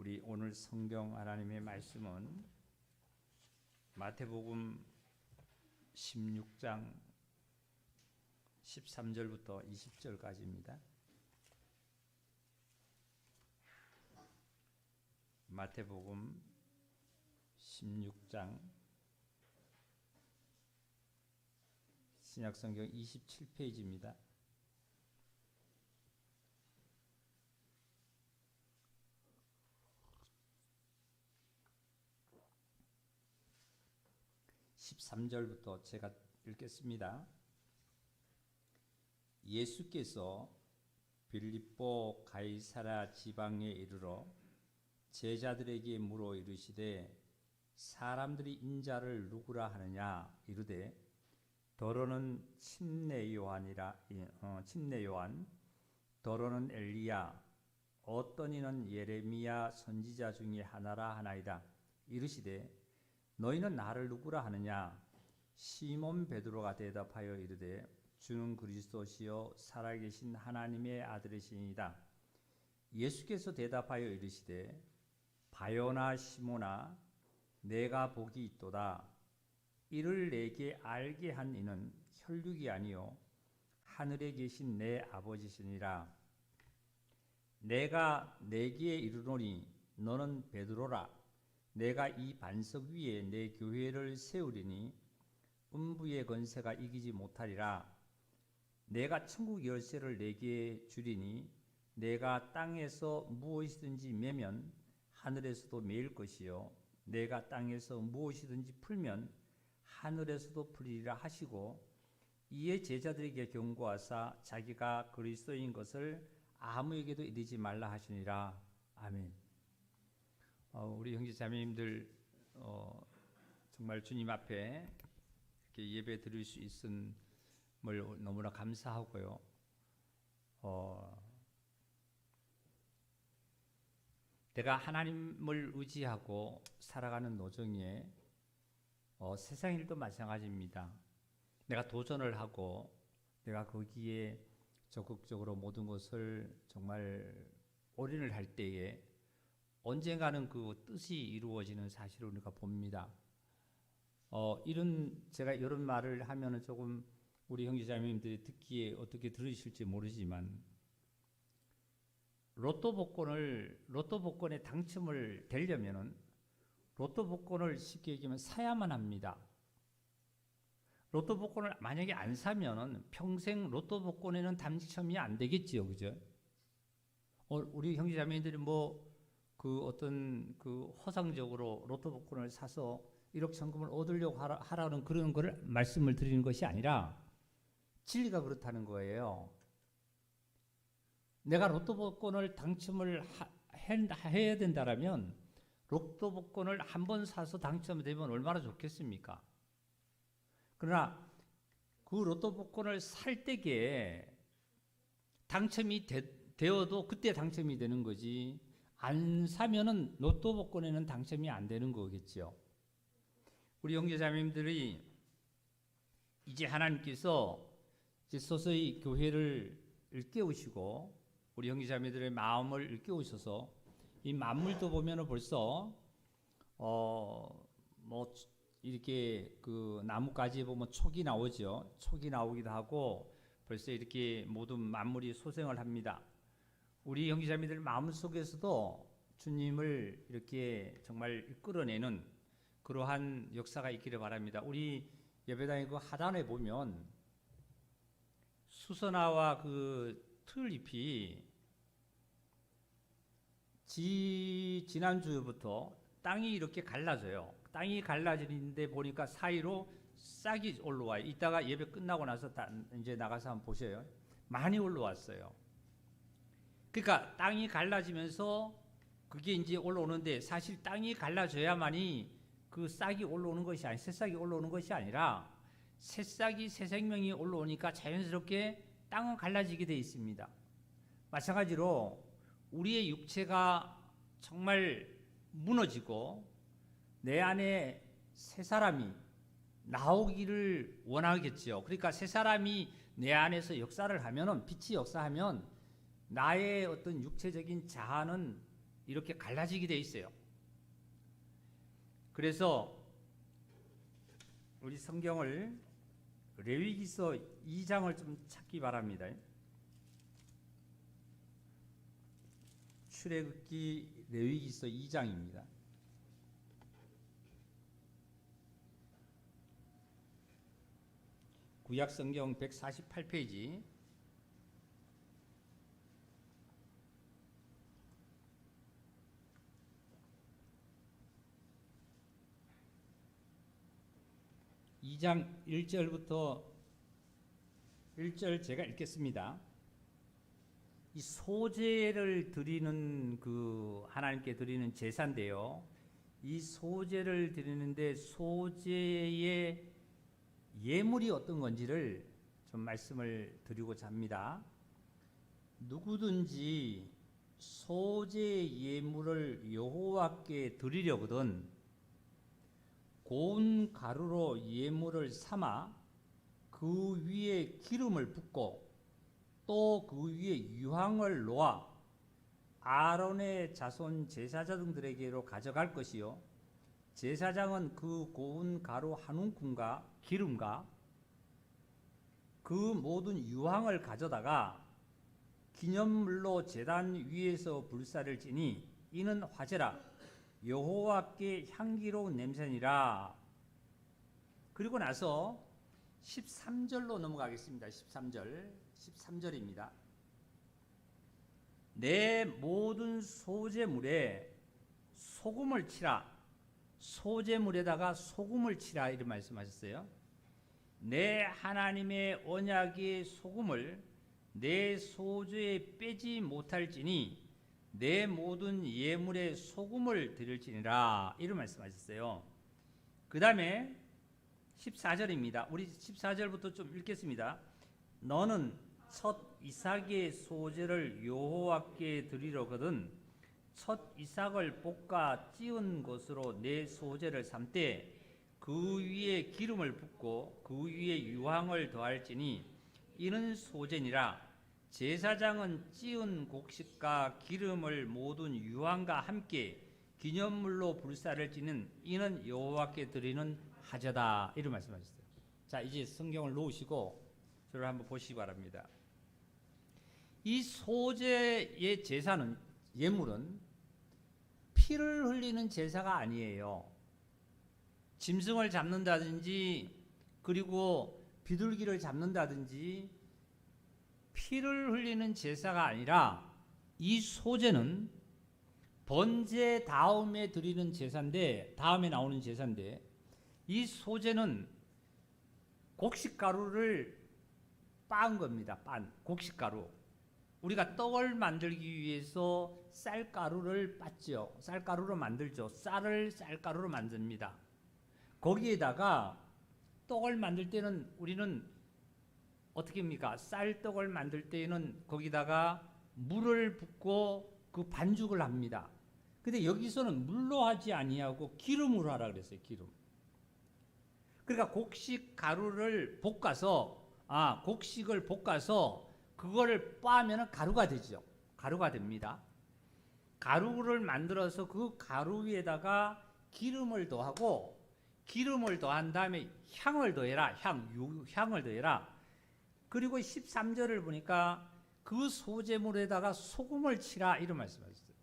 우리 오늘 성경 하나님의 말씀은 마태복음 16장 13절부터 20절까지입니다. 마태복음 16장 신약성경 27페이지입니다. (13절부터) 제가 읽겠습니다. 예수께서 빌립보 가이사랴 지방에 이르러 제자들에게 물어 이르시되 사람들이 인자를 누구라 하느냐 이르되 더러는 침례 요한, 더러는 엘리야, 어떤 이는 예레미야 선지자 중에 하나라 하나이다. 이르시되 너희는 나를 누구라 하느냐? 시몬 베드로가 대답하여 이르되 주는 그리스도시요 살아계신 하나님의 아들이시니이다. 예수께서 대답하여 이르시되 바요나 시몬아, 내가 복이 있도다. 이를 내게 알게 한 이는 혈육이 아니요 하늘에 계신 내 아버지시니라. 내가 내게 이르노니 너는 베드로라. 내가 이 반석 위에 내 교회를 세우리니 음부의 권세가 이기지 못하리라. 내가 천국 열쇠를 내게 주리니 내가 땅에서 무엇이든지 매면 하늘에서도 매일 것이요 내가 땅에서 무엇이든지 풀면 하늘에서도 풀리리라 하시고, 이에 제자들에게 경고하사 자기가 그리스도인 것을 아무에게도 이르지 말라 하시니라. 아멘. 우리 형제 자매님들 정말 주님 앞에 이렇게 예배 드릴 수 있음을 너무나 감사하고요. 내가 하나님을 의지하고 살아가는 노정에 세상 일도 마찬가지입니다. 내가 도전을 하고 내가 거기에 적극적으로 모든 것을 정말 올인을 할 때에 언젠가는 그 뜻이 이루어지는 사실을 우리가 봅니다. 제가 이런 말을 하면은 조금 우리 형제자매님들이 듣기에 어떻게 들으실지 모르지만, 로또 복권에 당첨을 되려면은 로또 복권을 쉽게 얘기하면 사야만 합니다. 로또 복권을 만약에 안 사면은 평생 로또 복권에는 당첨이 안 되겠지요, 그죠? 우리 형제자매님들이 허상적으로 로또 복권을 사서 1억 천금을 얻으려고 하라는 그런 거를 말씀을 드리는 것이 아니라 진리가 그렇다는 거예요. 내가 로또 복권을 당첨을 해야 된다라면 로또 복권을 한 번 사서 당첨되면 얼마나 좋겠습니까? 그러나 그 로또 복권을 살 때에 당첨이 되어도 그때 당첨이 되는 거지, 안 사면은 로또 복권에는 당첨이 안 되는 거겠죠. 우리 형제자매님들이 이제 하나님께서 이제 서서히 교회를 일깨우시고 우리 형제자매들의 마음을 일깨우셔서 이 만물도 보면은 벌써 이렇게 그 나뭇가지에 보면 촉이 나오죠. 촉이 나오기도 하고 벌써 이렇게 모든 만물이 소생을 합니다. 우리 형제자매들 마음속에서도 주님을 이렇게 정말 이끌어내는 그러한 역사가 있기를 바랍니다. 우리 예배당의 그 하단에 보면 수선화와 그 튤립이 지난주부터 땅이 이렇게 갈라져요. 땅이 갈라지는데 보니까 사이로 싹이 올라와요. 이따가 예배 끝나고 나서 이제 나가서 한번 보세요. 많이 올라왔어요. 그러니까 땅이 갈라지면서 그게 이제 올라오는데, 사실 땅이 갈라져야만이 그 싹이 올라오는 것이 아니, 새싹이 올라오는 것이 아니라 새싹이 새 생명이 올라오니까 자연스럽게 땅은 갈라지게 되어 있습니다. 마찬가지로 우리의 육체가 정말 무너지고 내 안에 새 사람이 나오기를 원하겠지요. 그러니까 새 사람이 내 안에서 역사를 하면은, 빛이 역사하면 나의 어떤 육체적인 자아는 이렇게 갈라지게 돼 있어요. 그래서 우리 성경을 레위기서 2장을 좀 찾기 바랍니다. 출애굽기 레위기서 2장입니다. 구약 성경 148페이지. 이 장 1절부터 1절 제가 읽겠습니다. 이 소제를 드리는 하나님께 드리는 제사인데요. 이 소제를 드리는데 소제의 예물이 어떤 건지를 좀 말씀을 드리고자 합니다. 누구든지 소제 예물을 여호와께 드리려거든 고운 가루로 예물을 삼아 그 위에 기름을 붓고 또 그 위에 유황을 놓아 아론의 자손 제사장들에게로 가져갈 것이요 제사장은 그 고운 가루 한 움큼과 기름과 그 모든 유황을 가져다가 기념물로 제단 위에서 불사를 지니 이는 화제라 여호와께 향기로운 냄새니라. 그리고 나서 13절로 넘어가겠습니다. 13절입니다. 내 모든 소제물에 소금을 치라. 소제물에다가 소금을 치라 이런 말씀하셨어요. 내 하나님의 언약의 소금을 내 소제에 빼지 못할지니 내 모든 예물에 소금을 드릴지니라 이런 말씀하셨어요. 그 다음에 14절입니다. 우리 14절부터 좀 읽겠습니다. 너는 첫 이삭의 소제를 여호와께 드리려거든 첫 이삭을 볶아 찌은 것으로 내 소제를 삼되 그 위에 기름을 붓고 그 위에 유황을 더할지니 이는 소제니라. 제사장은 찌은 곡식과 기름을 모든 유황과 함께 기념물로 불사를 지는 이는 여호와께 드리는 하제다 이런 말씀하셨어요. 자, 이제 성경을 놓으시고 저를 한번 보시기 바랍니다. 이 소제의 제사는 예물은 피를 흘리는 제사가 아니에요. 짐승을 잡는다든지 그리고 비둘기를 잡는다든지 피를 흘리는 제사가 아니라 이 소제는 번제 다음에 드리는 제사인데 다음에 나오는 제사인데 이 소제는 곡식가루를 빻은 겁니다. 곡식가루. 우리가 떡을 만들기 위해서 쌀가루를 빻죠. 쌀가루로 만들죠. 쌀을 쌀가루로 만듭니다. 거기에다가 떡을 만들 때는 우리는 어떻게 합니까? 쌀떡을 만들 때에는 거기다가 물을 붓고 그 반죽을 합니다. 근데 여기서는 물로 하지 아니하고 기름으로 하라 그랬어요. 기름. 그러니까 곡식 가루를 볶아서 곡식을 볶아서 그거를 빻으면 가루가 되죠. 가루가 됩니다. 가루를 만들어서 그 가루 위에다가 기름을 더하고 기름을 더한 다음에 향을 더해라. 향을 더해라. 그리고 13절을 보니까 그 소제물에다가 소금을 치라 이런 말씀하셨어요.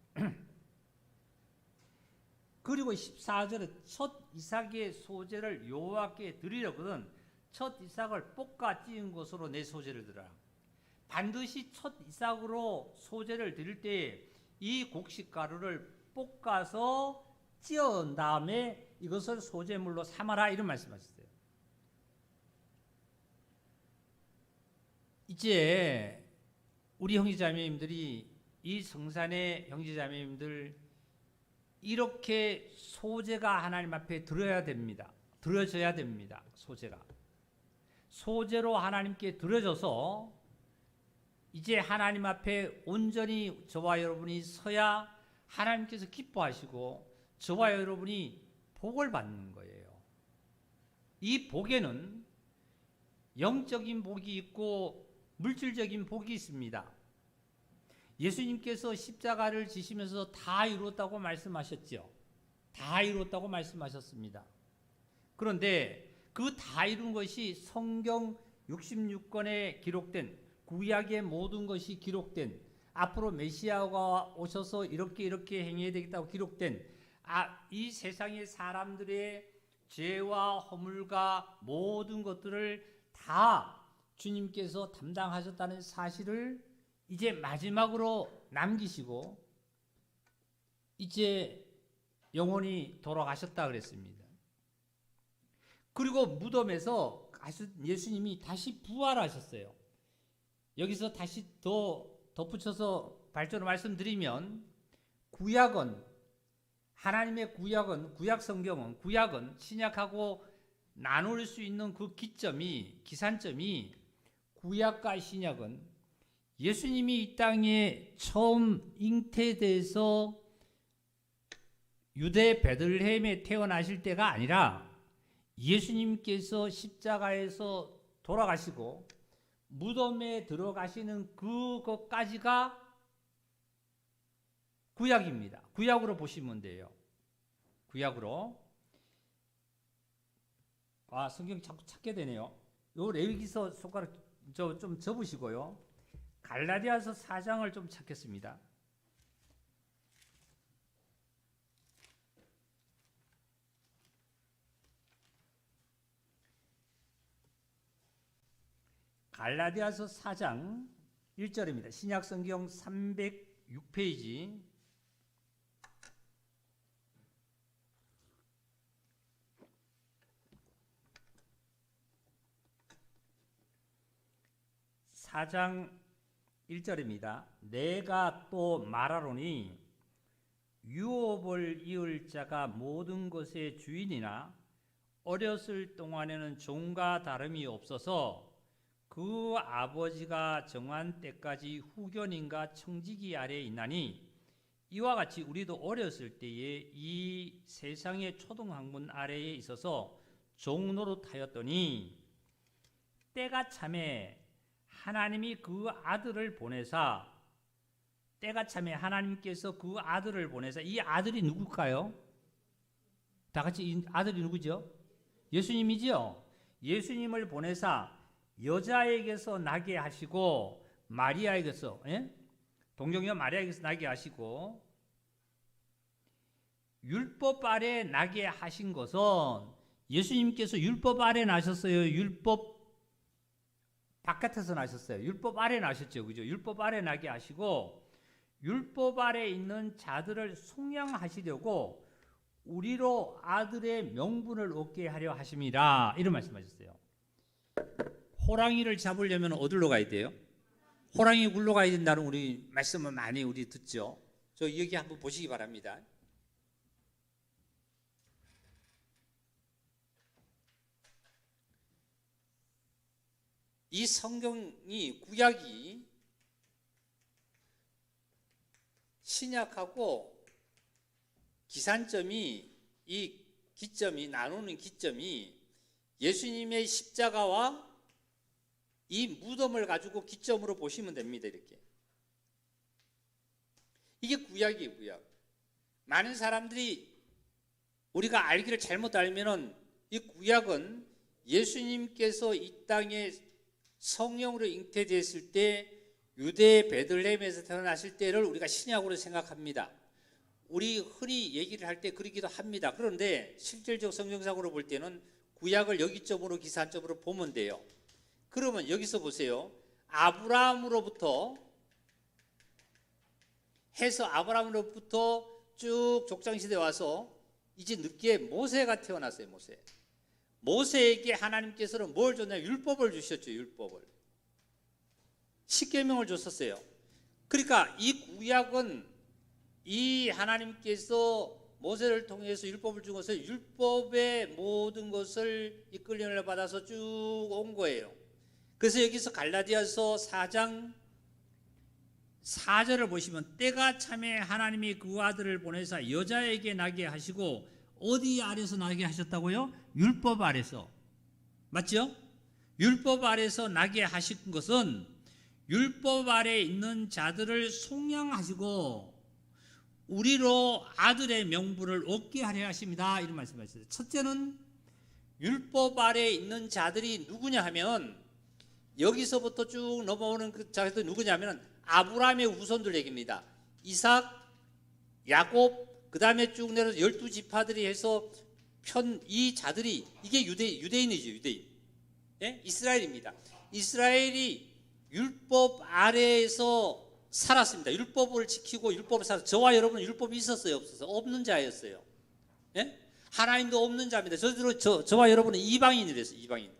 그리고 14절에 첫 이삭의 소제를 여호와께 드리려거든 첫 이삭을 볶아 찌은 것으로 내 소제를 드리라. 반드시 첫 이삭으로 소제를 드릴 때 이 곡식가루를 볶아서 찌은 다음에 이것을 소제물로 삼아라 이런 말씀하셨어요. 이제 우리 형제자매님들이 이 성산의 형제자매님들 이렇게 소제가 하나님 앞에 드려야 됩니다. 드려져야 됩니다. 소제로 하나님께 드려져서 이제 하나님 앞에 온전히 저와 여러분이 서야 하나님께서 기뻐하시고 저와 여러분이 복을 받는 거예요. 이 복에는 영적인 복이 있고 물질적인 복이 있습니다. 예수님께서 십자가를 지시면서 다 이루었다고 말씀하셨죠. 다 이루었다고 말씀하셨습니다. 그런데 그 다 이룬 것이 성경 66권에 기록된 구약의 모든 것이 기록된 앞으로 메시아가 오셔서 이렇게 행해야 되겠다고 기록된 이 세상의 사람들의 죄와 허물과 모든 것들을 다 주님께서 담당하셨다는 사실을 이제 마지막으로 남기시고 이제 영원히 돌아가셨다 그랬습니다. 그리고 무덤에서 예수님이 다시 부활하셨어요. 여기서 다시 더 덧붙여서 발전을 말씀드리면 구약은 하나님의 구약 성경은 구약은 신약하고 나눌 수 있는 그 기산점이 구약과 신약은 예수님이 이 땅에 처음 잉태돼서 유대 베들레헴에 태어나실 때가 아니라 예수님께서 십자가에서 돌아가시고 무덤에 들어가시는 그것까지가 구약입니다. 구약으로 보시면 돼요. 구약으로. 성경 자꾸 찾게 되네요. 요 레위기서 손가락 좀 접으시고요. 갈라디아서 4장을 좀 찾겠습니다. 갈라디아서 4장 1절입니다. 신약성경 306페이지. (4장 1절입니다) 내가 또 말하노니 유업을 이을 자가 모든 것의 주인이나 어렸을 동안에는 종과 다름이 없어서 그 아버지가 정한 때까지 후견인과 청지기 아래에 있나니 이와 같이 우리도 어렸을 때에 이 세상의 초등학문 아래에 있어서 종노릇하였더니 때가 참에 하나님이 그 아들을 보내사 하나님께서 그 아들을 보내사 이 아들이 누굴까요? 다 같이 이 아들이 누구죠? 예수님이죠. 예수님을 보내사 여자에게서 나게 하시고 마리아에게서 동정녀 마리아에게서 나게 하시고 율법 아래 나게 하신 것은 예수님께서 율법 아래 나셨어요? 율법 바깥에서 나셨어요? 율법 아래 나셨죠. 그죠? 율법 아래 나게 하시고 율법 아래 있는 자들을 속량하시려고 우리로 아들의 명분을 얻게 하려 하심이라 이런 말씀하셨어요. 호랑이를 잡으려면 어디로 가야 돼요? 호랑이 굴러 가야 된다는 우리 말씀을 많이 우리 듣죠. 저 여기 한번 보시기 바랍니다. 이 성경이 구약이 신약하고 기산점이 이 기점이 나누는 기점이 예수님의 십자가와 이 무덤을 가지고 기점으로 보시면 됩니다. 이렇게 이게 구약이에요. 구약. 많은 사람들이 우리가 알기를 잘못 알면은 이 구약은 예수님께서 이 땅에 성령으로 잉태되었을 때 유대 베들레헴에서 태어나실 때를 우리가 신약으로 생각합니다. 우리 흔히 얘기를 할 때 그러기도 합니다. 그런데 실질적 성경상으로 볼 때는 구약을 여기점으로 기산점으로 보면 돼요. 그러면 여기서 보세요. 아브라함으로부터 해서 아브라함으로부터 쭉 족장시대에 와서 이제 늦게 모세가 태어났어요. 모세에게 하나님께서는 뭘 줬냐면 율법을 주셨죠. 율법을. 십계명을 줬었어요. 그러니까 이 구약은 이 하나님께서 모세를 통해서 율법을 준 것을 율법의 모든 것을 이끌림을 받아서 쭉 온 거예요. 그래서 여기서 갈라디아서 4장 4절을 보시면 때가 참에 하나님이 그 아들을 보내사 여자에게 나게 하시고 어디 아래서 나게 하셨다고요? 율법 아래서. 맞죠? 율법 아래서 나게 하신 것은 율법 아래 있는 자들을 속량하시고 우리로 아들의 명분을 얻게 하려 하십니다. 이런 말씀하셨어요. 첫째는 율법 아래 있는 자들이 누구냐 하면 여기서부터 쭉 넘어오는 그 자들이 누구냐면 아브라함의 후손들 얘기입니다. 이삭, 야곱, 그 다음에 쭉 내려서 12지파들이 해서 이 자들이 이게 유대인이죠. 유대인. 예? 이스라엘입니다. 이스라엘이 율법 아래에서 살았습니다. 율법을 지키고 율법을 살았어요. 저와 여러분은 율법이 있었어요? 없었어요? 없는 자였어요. 예? 하나님도 없는 자입니다. 저와 여러분은 이방인이 됐어요. 이방인.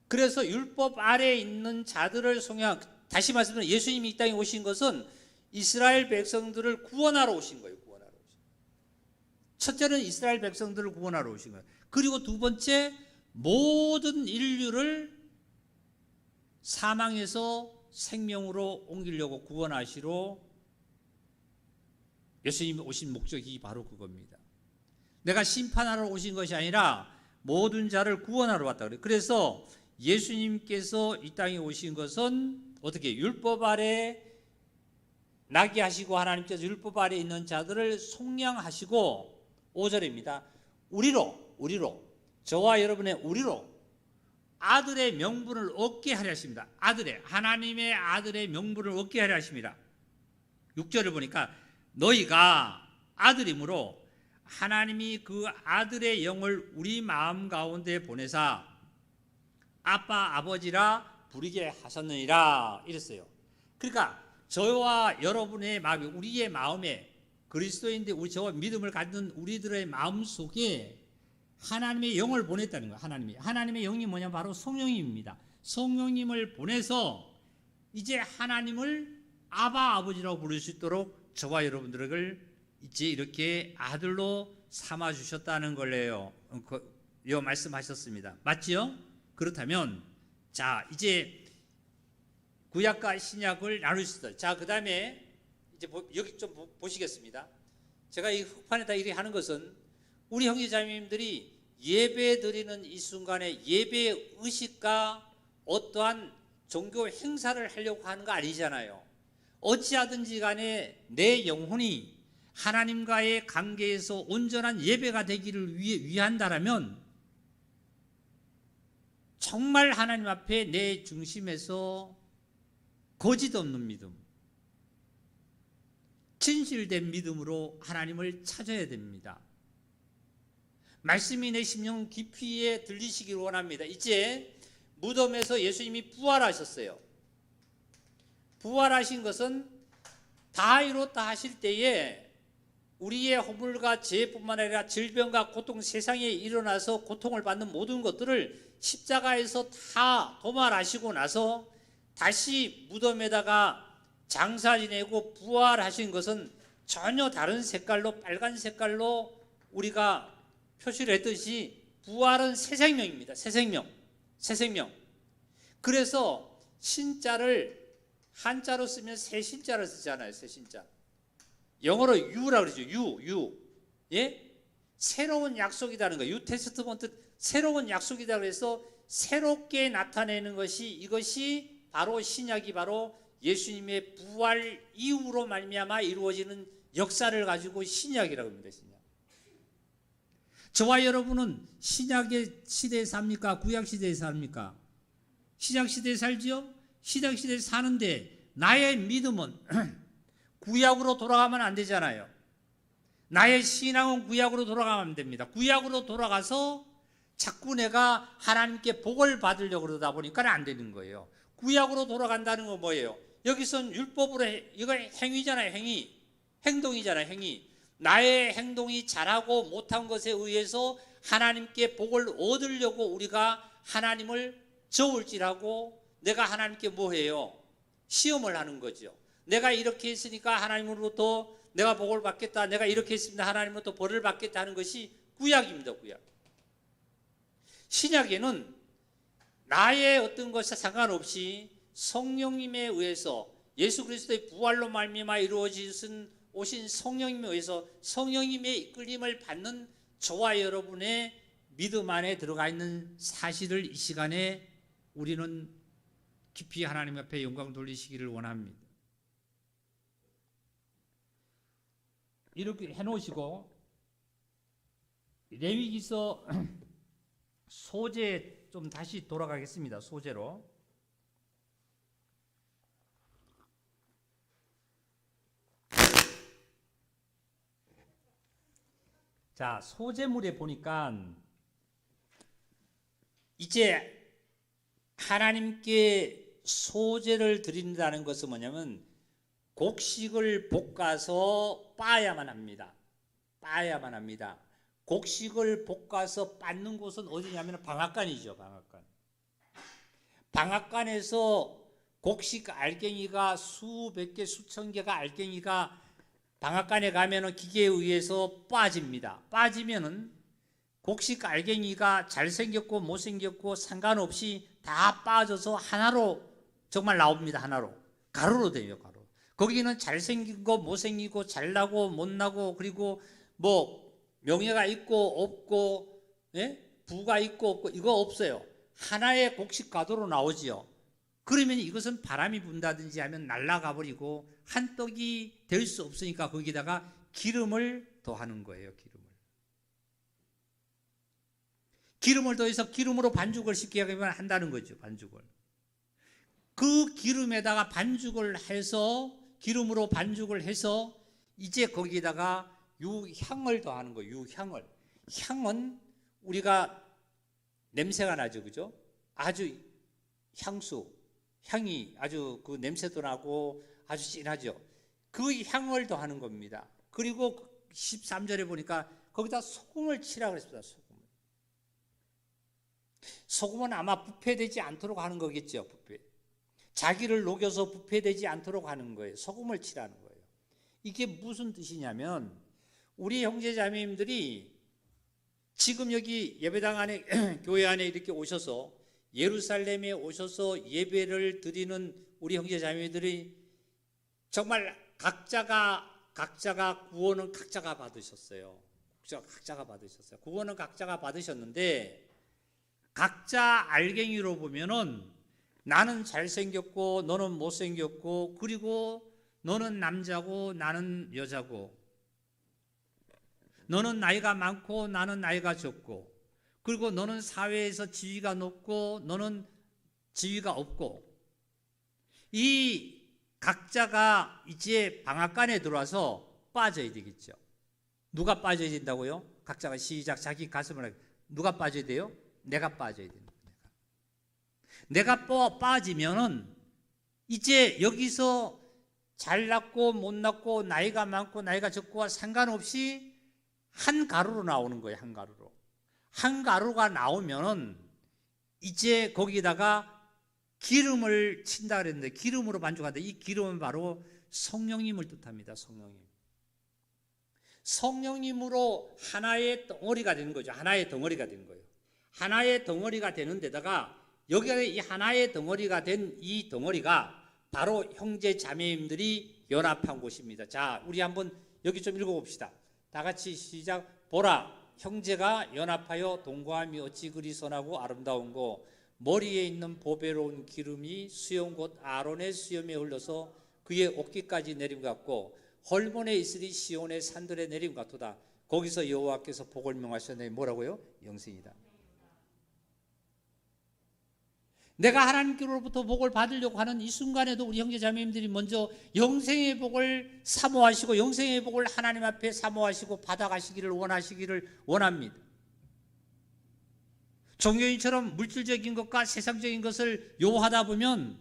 그래서 율법 아래에 있는 자들을 속량, 다시 말씀드리면 예수님이 이 땅에 오신 것은 이스라엘 백성들을 구원하러 오신 거예요. 구원하러 오신 거예요. 첫째는 이스라엘 백성들을 구원하러 오신 거예요. 그리고 두 번째, 모든 인류를 사망에서 생명으로 옮기려고 구원하시러 예수님이 오신 목적이 바로 그겁니다. 내가 심판하러 오신 것이 아니라 모든 자를 구원하러 왔다 그래요. 그래서 예수님께서 이 땅에 오신 것은 어떻게 율법 아래 나게 하시고 하나님께서 율법 아래 있는 자들을 속량하시고 5절입니다. 우리로 저와 여러분의 우리로 아들의 명분을 얻게 하려 하십니다. 하나님의 아들의 명분을 얻게 하려 하십니다. 6절을 보니까 너희가 아들이므로 하나님이 그 아들의 영을 우리 마음 가운데 보내사 아빠 아버지라 부르게 하셨느니라 이랬어요. 그러니까 저와 여러분의 마음이 우리의 마음에 그리스도인데 저와 믿음을 갖는 우리들의 마음 속에 하나님의 영을 보냈다는 거예요. 하나님의 영이 뭐냐 바로 성령님입니다. 성령님을 보내서 이제 하나님을 아바 아버지라고 부를 수 있도록 저와 여러분들을 이제 이렇게 아들로 삼아 주셨다는 걸래요. 요 말씀하셨습니다. 맞지요? 그렇다면 자 이제 구약과 신약을 나눌 수 있어요. 자 그다음에 이제 여기 좀 보시겠습니다. 제가 이 흑판에다 이렇게 하는 것은 우리 형제자매님들이 예배 드리는 이 순간에 예배 의식과 어떠한 종교 행사를 하려고 하는 거 아니잖아요. 어찌하든지 간에 내 영혼이 하나님과의 관계에서 온전한 예배가 되기를 위한다라면 정말 하나님 앞에 내 중심에서 거짓 없는 믿음, 진실된 믿음으로 하나님을 찾아야 됩니다. 말씀이 내 심령 깊이에 들리시길 원합니다. 이제 무덤에서 예수님이 부활하셨어요. 부활하신 것은 다 이뤘다 하실 때에 우리의 허물과 죄뿐만 아니라 질병과 고통, 세상에 일어나서 고통을 받는 모든 것들을 십자가에서 다 도말하시고 나서 다시 무덤에다가 장사 지내고 부활하신 것은 전혀 다른 색깔로 빨간 색깔로 우리가 표시를 했듯이 부활은 새 생명입니다. 새 생명. 그래서 신자를 한자로 쓰면 새 신자를 쓰잖아요. 새 신자. 영어로 U라고 그러죠. U. 예? 새로운 약속이라는 거예요. 뉴테스트먼트 새로운 약속이다 그래서 새롭게 나타내는 것이 이것이 바로 신약이 바로 예수님의 부활 이후로 말미암아 이루어지는 역사를 가지고 신약이라고 합니다. 신약. 저와 여러분은 신약의 시대에 삽니까? 구약 시대에 삽니까? 신약 시대에 살지요? 신약 시대에 사는데 나의 믿음은 구약으로 돌아가면 안 되잖아요. 나의 신앙은 구약으로 돌아가면 안 됩니다. 구약으로 돌아가서 자꾸 내가 하나님께 복을 받으려고 그러다 보니까 안 되는 거예요. 구약으로 돌아간다는 건 뭐예요? 여기선 율법으로 이거 행위잖아요. 행동이잖아요. 행위. 나의 행동이 잘하고 못한 것에 의해서 하나님께 복을 얻으려고 우리가 하나님을 저울질하고 내가 하나님께 뭐 해요? 시험을 하는 거죠. 내가 이렇게 했으니까 하나님으로부터 내가 복을 받겠다. 내가 이렇게 했습니다. 하나님으로부터 벌을 받겠다 하는 것이 구약입니다. 구약. 신약에는 나의 어떤 것에 상관없이 성령님에 의해서 예수 그리스도의 부활로 말미암아 이루어진 오신 성령님에 의해서 성령님의 이끌림을 받는 저와 여러분의 믿음 안에 들어가 있는 사실을 이 시간에 우리는 깊이 하나님 앞에 영광 돌리시기를 원합니다. 이렇게 해놓으시고 레위기서 소재 좀 다시 돌아가겠습니다. 소재로. 자, 소재물에 보니까 이제 하나님께 소재를 드린다는 것은 뭐냐면 곡식을 볶아서 빻아야만 합니다. 빻아야만 합니다. 곡식을 볶아서 빻는 곳은 어디냐면 방앗간이죠. 방앗간. 방앗간에서 곡식 알갱이가 수백 개, 수천 개가 알갱이가 방앗간에 가면은 기계에 의해서 빠집니다. 빠지면은 곡식 알갱이가 잘생겼고 못생겼고 상관없이 다 빠져서 하나로 정말 나옵니다. 하나로. 가루로 돼요. 가루. 거기는 잘생긴 거 못생기고 잘나고 못나고 그리고 뭐 명예가 있고 없고 부가 있고 없고 이거 없어요. 하나의 곡식 가루로 나오지요. 그러면 이것은 바람이 분다든지 하면 날아가 버리고 한 떡이 될 수 없으니까 거기다가 기름을 더하는 거예요. 기름을 더해서 기름으로 반죽을 쉽게 하면 한다는 거죠. 반죽을. 그 기름에다가 반죽을 해서 기름으로 반죽을 해서 이제 거기다가 유향을 더하는 거예요. 유향을. 향은 우리가 냄새가 나죠. 그죠? 아주 향이 아주 그 냄새도 나고 아주 진하죠. 그 향을 더하는 겁니다. 그리고 13절에 보니까 거기다 소금을 치라고 그랬습니다. 소금은 아마 부패되지 않도록 하는 거겠죠. 부패. 자기를 녹여서 부패되지 않도록 하는 거예요. 소금을 치라는 거예요. 이게 무슨 뜻이냐면 우리 형제자매님들이 지금 여기 예배당 안에 교회 안에 이렇게 오셔서 예루살렘에 오셔서 예배를 드리는 우리 형제자매들이 정말 각자가 구원은 각자가 받으셨어요. 각자가 받으셨어요. 구원은 각자가 받으셨는데 각자 알갱이로 보면은 나는 잘생겼고 너는 못생겼고 그리고 너는 남자고 나는 여자고 너는 나이가 많고 나는 나이가 적고 그리고 너는 사회에서 지위가 높고 너는 지위가 없고 이 각자가 이제 방앗간에 들어와서 빠져야 되겠죠. 누가 빠져야 된다고요? 각자가 시작 자기 가슴을 누가 빠져야 돼요? 내가 빠져야 됩니다. 내가 빠지면은 이제 여기서 잘났고 못났고 나이가 많고 나이가 적고와 상관없이 한 가루로 나오는 거예요. 한 가루로. 한 가루가 나오면은 이제 거기다가 기름을 친다 그랬는데 기름으로 반죽한다. 이 기름은 바로 성령님을 뜻합니다. 성령님으로 하나의 덩어리가 되는 거죠. 하나의 덩어리가 되는 거예요. 하나의 덩어리가 되는 데다가 여기에 이 하나의 덩어리가 된 이 덩어리가 바로 형제 자매님들이 연합한 곳입니다. 자, 우리 한번 여기 좀 읽어봅시다. 다 같이 시작. 보라, 형제가 연합하여 동거함이 어찌 그리 선하고 아름다운고 머리에 있는 보배로운 기름이 수염 곧 아론의 수염에 흘러서 그의 어깨까지 내림 같고 헐몬에 있으리 시온의 산들에 내림 같도다. 거기서 여호와께서 복을 명하셨네. 뭐라고요? 영생이다. 내가 하나님께로부터 복을 받으려고 하는 이 순간에도 우리 형제자매님들이 먼저 영생의 복을 사모하시고 영생의 복을 하나님 앞에 사모하시고 받아가시기를 원합니다. 종교인처럼 물질적인 것과 세상적인 것을 요하다 보면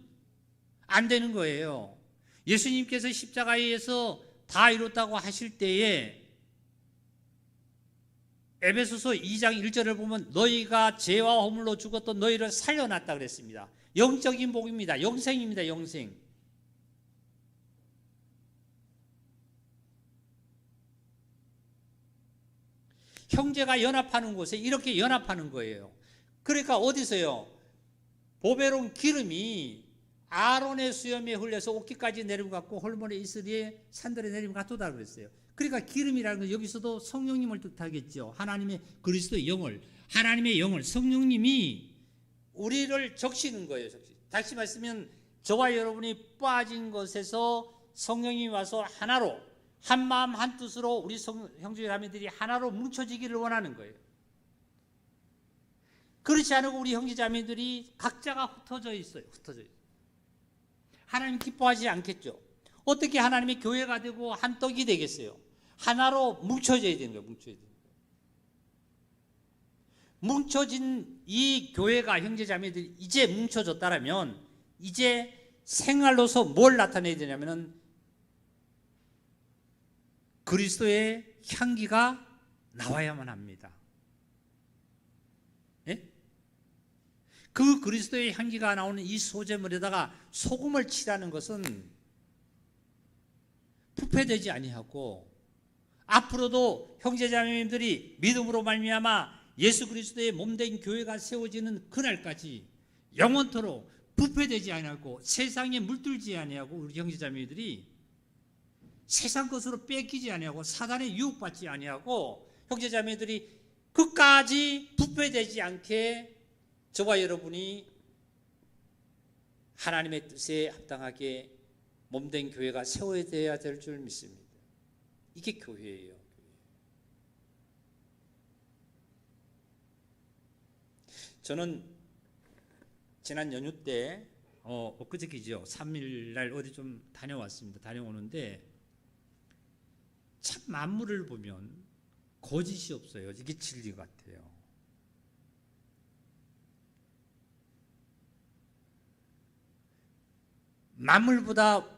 안 되는 거예요. 예수님께서 십자가에서 다 이뤘다고 하실 때에 에베소서 2장 1절을 보면 너희가 죄와 허물로 죽었던 너희를 살려놨다 그랬습니다. 영적인 복입니다. 영생입니다. 영생. 형제가 연합하는 곳에 이렇게 연합하는 거예요. 그러니까 어디서요? 보배로운 기름이 아론의 수염에 흘려서 어깨까지 내림 같고 홀몬의 이슬이의 산들에 내림 같도다 그랬어요. 그러니까 기름이라는 건 여기서도 성령님을 뜻하겠죠. 하나님의 그리스도의 영을, 하나님의 영을 성령님이 우리를 적시는 거예요. 다시 말씀은 저와 여러분이 빠진 것에서 성령이 와서 하나로 한 마음 한 뜻으로 우리 형제자매들이 하나로 뭉쳐지기를 원하는 거예요. 그렇지 않고 우리 형제자매들이 각자가 흩어져 있어요. 하나님 기뻐하지 않겠죠. 어떻게 하나님의 교회가 되고 한 떡이 되겠어요? 하나로 뭉쳐져야 되는 거예요. 뭉쳐진 이 교회가 형제자매들이 이제 뭉쳐졌다라면 이제 생활로서 뭘 나타내야 되냐면은 그리스도의 향기가 나와야만 합니다. 예? 그 그리스도의 향기가 나오는 이 소재물에다가 소금을 칠하는 것은 부패되지 아니하고 앞으로도 형제자매님들이 믿음으로 말미암아 예수 그리스도의 몸된 교회가 세워지는 그날까지 영원토록 부패되지 아니하고 세상에 물들지 아니하고 우리 형제자매들이 세상 것으로 뺏기지 아니하고 사단에 유혹받지 아니하고 형제자매들이 끝까지 부패되지 않게 저와 여러분이 하나님의 뜻에 합당하게 몸된 교회가 세워져야 될 줄 믿습니다. 이게 교회예요. 저는 지난 연휴 때 엊그저께죠. 3일날 어디 좀 다녀왔습니다. 다녀오는데 참 만물을 보면 거짓이 없어요. 이게 진리 같아요. 만물보다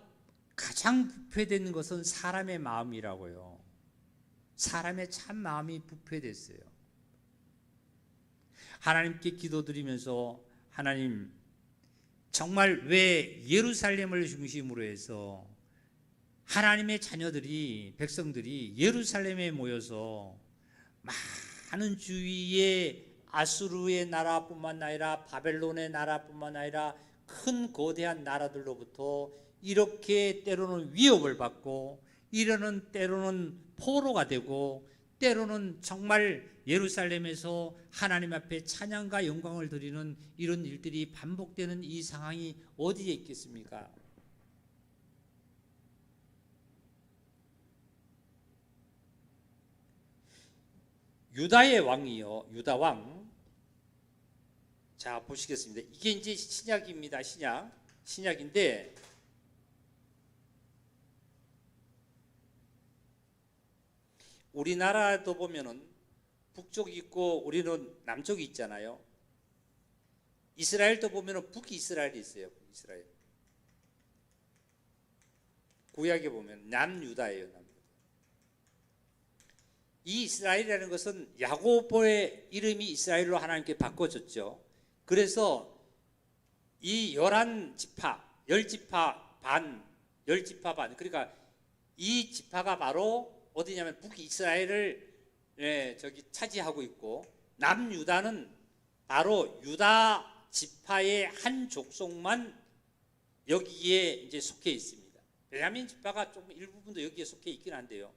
가장 부패되는 것은 사람의 마음이라고요. 사람의 참 마음이 부패됐어요. 하나님께 기도드리면서 하나님 정말 왜 예루살렘을 중심으로 해서 하나님의 자녀들이 백성들이 예루살렘에 모여서 많은 주위에 아수르의 나라뿐만 아니라 바벨론의 나라뿐만 아니라 큰 거대한 나라들로부터 이렇게 때로는 위협을 받고 이러는 때로는 포로가 되고 때로는 정말 예루살렘에서 하나님 앞에 찬양과 영광을 드리는 이런 일들이 반복되는 이 상황이 어디에 있겠습니까? 유다의 왕이요, 유다 왕. 자, 보시겠습니다. 이게 이제 신약입니다. 신약인데 우리나라도 보면은 북쪽이 있고 우리는 남쪽이 있잖아요. 이스라엘도 보면은 북이스라엘이 있어요. 북이스라엘. 구약에 보면 남유다예요. 이 이스라엘이라는 것은 야고보의 이름이 이스라엘로 하나님께 바꿔졌죠. 그래서 이 11지파, 10지파 반, 그러니까 이 지파가 바로 어디냐면 북이스라엘을 차지하고 있고 남유다는 바로 유다 지파의 한 족속만 여기에 이제 속해 있습니다. 베냐민 지파가 조금 일부분도 여기에 속해 있긴 한데요.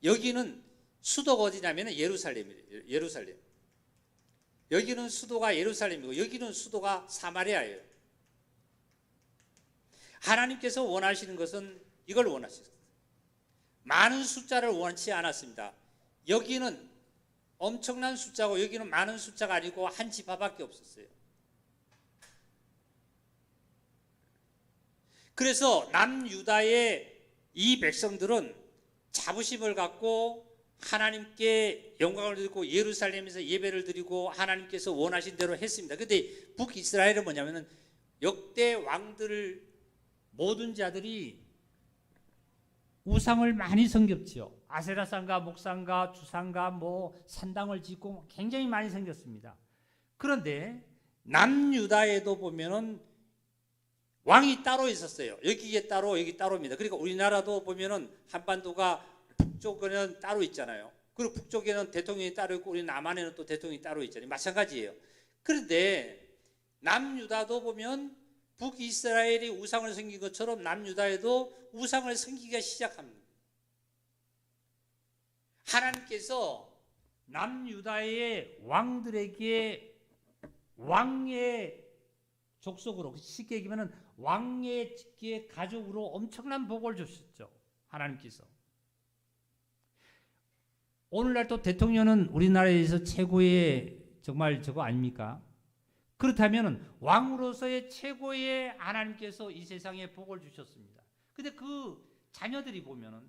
여기는 수도가 어디냐면 예루살렘이에요. 예루살렘. 여기는 수도가 예루살렘이고 여기는 수도가 사마리아예요. 하나님께서 원하시는 것은 이걸 원하셨어요. 많은 숫자를 원치 않았습니다. 여기는 엄청난 숫자고 여기는 많은 숫자가 아니고 한 지파밖에 없었어요. 그래서 남유다의 이 백성들은 자부심을 갖고 하나님께 영광을 드리고 예루살렘에서 예배를 드리고 하나님께서 원하신 대로 했습니다. 그런데 북이스라엘은 뭐냐면은 역대 왕들 모든 자들이 우상을 많이 섬겼지요. 아세라상과 목상과 주상과 산당을 짓고 굉장히 많이 생겼습니다. 그런데 남유다에도 보면은 왕이 따로 있었어요. 여기에 따로 여기 따로입니다. 그러니까 우리나라도 보면은 한반도가 북쪽에는 따로 있잖아요. 그리고 북쪽에는 대통령이 따로 있고 우리 남한에는 또 대통령이 따로 있잖아요. 마찬가지예요. 그런데 남유다도 보면 북이스라엘이 우상을 섬긴 것처럼 남유다에도 우상을 섬기기가 시작합니다. 하나님께서 남유다의 왕들에게 왕의 족속으로 쉽게 얘기하면 왕의 가족으로 엄청난 복을 주셨죠. 하나님께서. 오늘날 또 대통령은 우리나라에서 최고의 정말 저거 아닙니까? 그렇다면 왕으로서의 최고의 하나님께서 이 세상에 복을 주셨습니다. 근데 그 자녀들이 보면은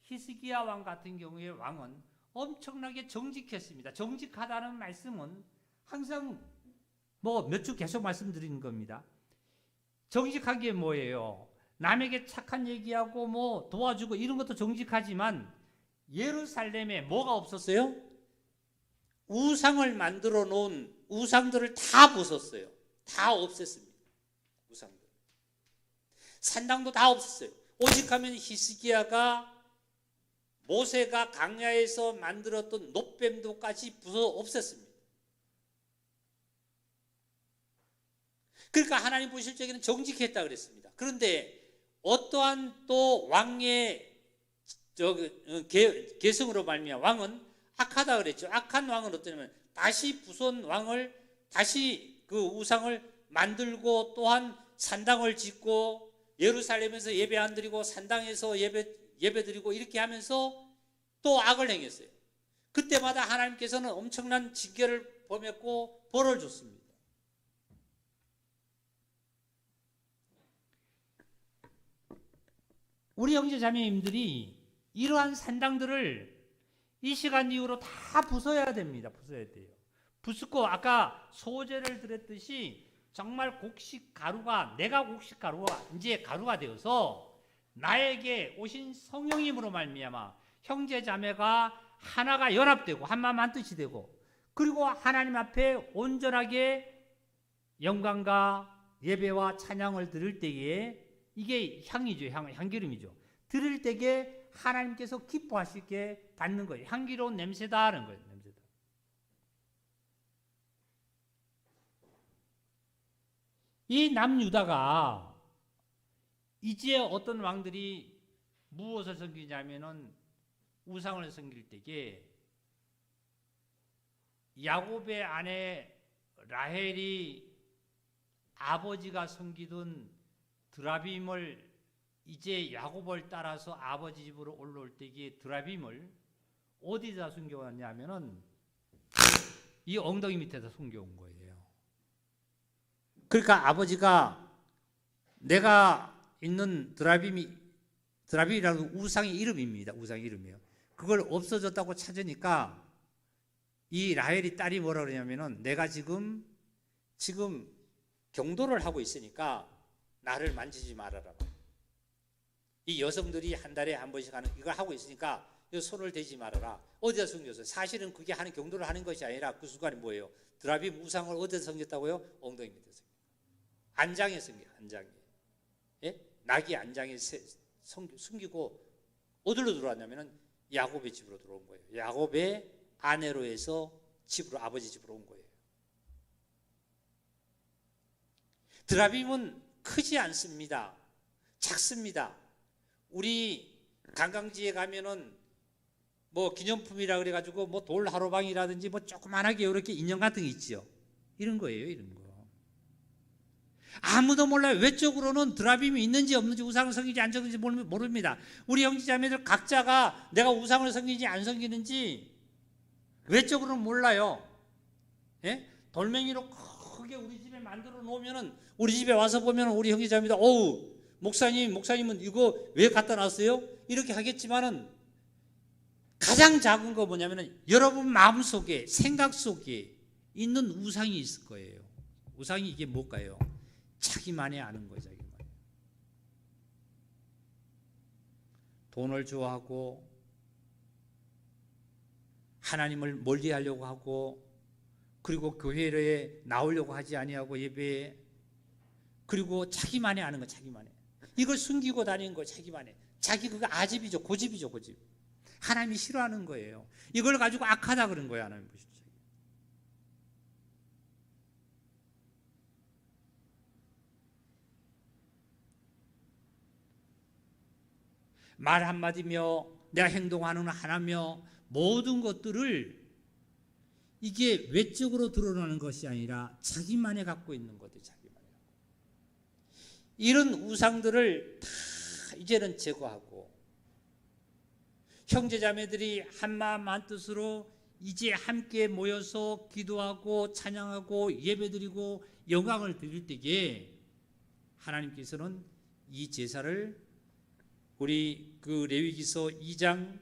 히스기야 왕 같은 경우에 왕은 엄청나게 정직했습니다. 정직하다는 말씀은 항상 뭐 몇 주 계속 말씀드리는 겁니다. 정직한 게 뭐예요? 남에게 착한 얘기하고 뭐 도와주고 이런 것도 정직하지만 예루살렘에 뭐가 없었어요? 우상을 만들어 놓은 우상들을 다 부쉈어요. 다 없앴습니다. 우상들. 산당도 다 없었어요. 오직 하면 히스기야가 모세가 광야에서 만들었던 놋뱀도까지 부숴 없앴습니다. 그러니까 하나님 보실 적에는 정직했다 그랬습니다. 그런데 어떠한 또 왕의 계승으로 말미암아 왕은 악하다 그랬죠. 악한 왕은 어떠냐면 다시 부손 왕을 다시 그 우상을 만들고 또한 산당을 짓고 예루살렘에서 예배 안 드리고 산당에서 예배 드리고 이렇게 하면서 또 악을 행했어요. 그때마다 하나님께서는 엄청난 징계를 범했고 벌을 줬습니다. 우리 형제 자매님들이 이러한 산당들을 이 시간 이후로 다 부숴야 됩니다. 부숴야 돼요. 부수고 아까 소재를 드렸듯이 정말 곡식 가루가 내가 곡식 가루가 이제 가루가 되어서 나에게 오신 성령님으로 말미암아 형제 자매가 하나가 연합되고 한마음 한뜻이 되고 그리고 하나님 앞에 온전하게 영광과 예배와 찬양을 드릴 때에 이게 향이죠. 향기름이죠. 드릴 때에 하나님께서 기뻐하시게 받는 거예요. 향기로운 냄새다 하는 거예요. 냄새다. 이 남유다가 이제 어떤 왕들이 무엇을 섬기냐면은 우상을 섬길 때에 야곱의 아내 라헬이 아버지가 섬기던 드라빔을 이제 야곱을 따라서 아버지 집으로 올라올 때에 드라빔을 어디다 숨겨왔냐면은 이 엉덩이 밑에다 숨겨온 거예요. 그러니까 아버지가 내가 있는 드라빔이라는 우상의 이름입니다. 우상 이름이에요. 그걸 없어졌다고 찾으니까 이 라헬이 딸이 뭐라 그러냐면은 내가 지금 경도를 하고 있으니까 나를 만지지 말아라. 이 여성들이 한 달에 한 번씩 하는 이걸 하고 있으니까 손을 대지 말아라. 어디다 숨겼어요? 사실은 그게 하는 경도를 하는 것이 아니라 그 순간에 뭐예요? 드라빔 우상을 어디서 섬겼다고요? 엉덩이 밑에 섬겼어요. 안장에 섬겨요. 안장에. 예? 낙이 안장에 숨기고 어디로 들어왔냐면은 야곱의 집으로 들어온 거예요. 야곱의 아내로 해서 집으로 아버지 집으로 온 거예요. 드라빔은 크지 않습니다. 작습니다. 우리 관광지에 가면은 뭐 기념품이라 그래가지고 뭐 돌 하루방이라든지 뭐 조그만하게 이렇게 인형 같은 게 있지요. 이런 거예요, 이런 거. 아무도 몰라요. 외적으로는 드라빔이 있는지 없는지 우상을 섬기지 안 섬기는지 모릅니다. 우리 형제자매들 각자가 내가 우상을 섬기는지 안 섬기는지 외적으로는 몰라요. 예? 돌멩이로 크게 우리 집에 만들어 놓으면은 우리 집에 와서 보면 우리 형제자매들 어우 목사님은 이거 왜 갖다 놨어요? 이렇게 하겠지만은 가장 작은 거 뭐냐면은 여러분 마음속에 생각 속에 있는 우상이 있을 거예요. 우상이 이게 뭘까요? 자기만이 아는 거예요. 자기만. 돈을 좋아하고 하나님을 멀리하려고 하고 그리고 교회에 나오려고 하지 아니하고 예배에 그리고 자기만이 아는 거 자기만이 이걸 숨기고 다니는 거 자기만이 자기 그거 아집이죠. 고집이죠. 고집. 하나님이 싫어하는 거예요. 이걸 가지고 악하다 그런 거예요. 하나님 보십시오. 말 한마디며 내가 행동하는 하나며 모든 것들을 이게 외적으로 드러나는 것이 아니라 자기만이 갖고 있는 것들 자기만이. 이런 우상들을 다 이제는 제거하고 형제자매들이 한마음 한뜻으로 이제 함께 모여서 기도하고 찬양하고 예배드리고 영광을 드릴 때에 하나님께서는 이 제사를 우리 그 레위기서 2장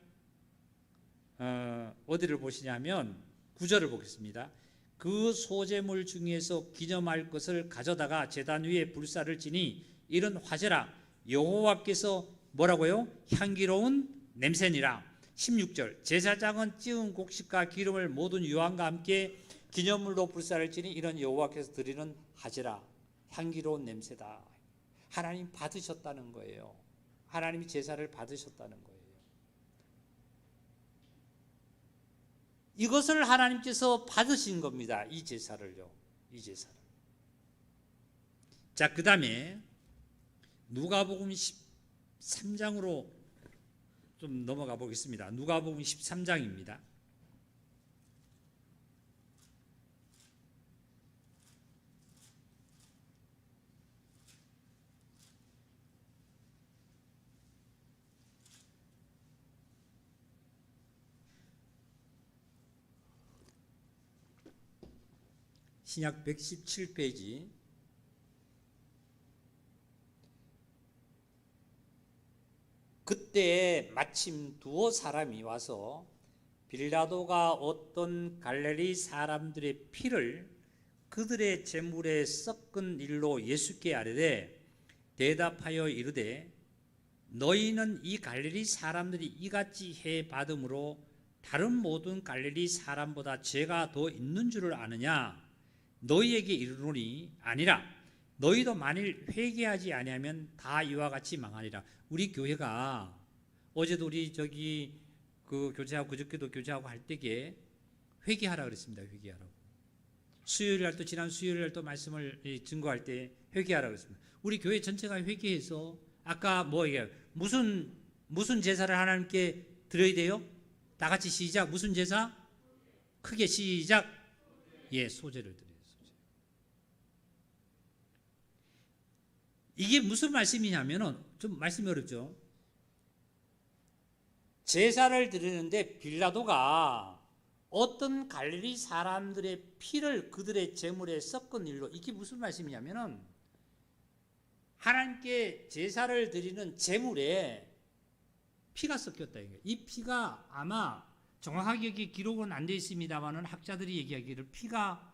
어디를 보시냐면 9절을 보겠습니다. 그 소제물 중에서 기념할 것을 가져다가 제단 위에 불사를 지니 이런 화제라 여호와께서 뭐라고요? 향기로운 냄새니라. 16절 제사장은 찌운 곡식과 기름을 모든 유황과 함께 기념물로 불사를 지니 이런 여호와께서 드리는 화제라 향기로운 냄새다. 하나님 받으셨다는 거예요. 하나님이 제사를 받으셨다는 거예요. 이것을 하나님께서 받으신 겁니다. 이 제사를요. 이 제사를. 자, 그 다음에 누가복음 13장으로 좀 넘어가 보겠습니다. 누가복음 13장입니다. 신약 117페이지. 그때 마침 두어 사람이 와서 빌라도가 어떤 갈릴리 사람들의 피를 그들의 제물에 섞은 일로 예수께 아뢰되 대답하여 이르되 너희는 이 갈릴리 사람들이 이같이 해 받음으로 다른 모든 갈릴리 사람보다 죄가 더 있는 줄을 아느냐? 너희에게 이르노니 아니라 너희도 만일 회개하지 아니하면 다 이와 같이 망하리라. 우리 교회가 어제도 우리 저기 그 교제하고 그저께도 교제하고 할 때에 회개하라 그랬습니다. 회개하라고. 수요일 날 또 지난 수요일 날 또 말씀을 증거할 때 회개하라 그랬습니다. 우리 교회 전체가 회개해서 아까 뭐 이게 무슨 제사를 하나님께 드려야 돼요? 다 같이 시작. 무슨 제사? 크게 시작. 예, 소제를 드려요. 이게 무슨 말씀이냐면은 좀 말씀이 어렵죠. 제사를 드리는데 빌라도가 어떤 갈릴리 사람들의 피를 그들의 제물에 섞은 일로, 이게 무슨 말씀이냐면은 하나님께 제사를 드리는 제물에 피가 섞였다. 이 피가 아마 정확하게 여기 기록은 안 되어 있습니다만은 학자들이 얘기하기를 피가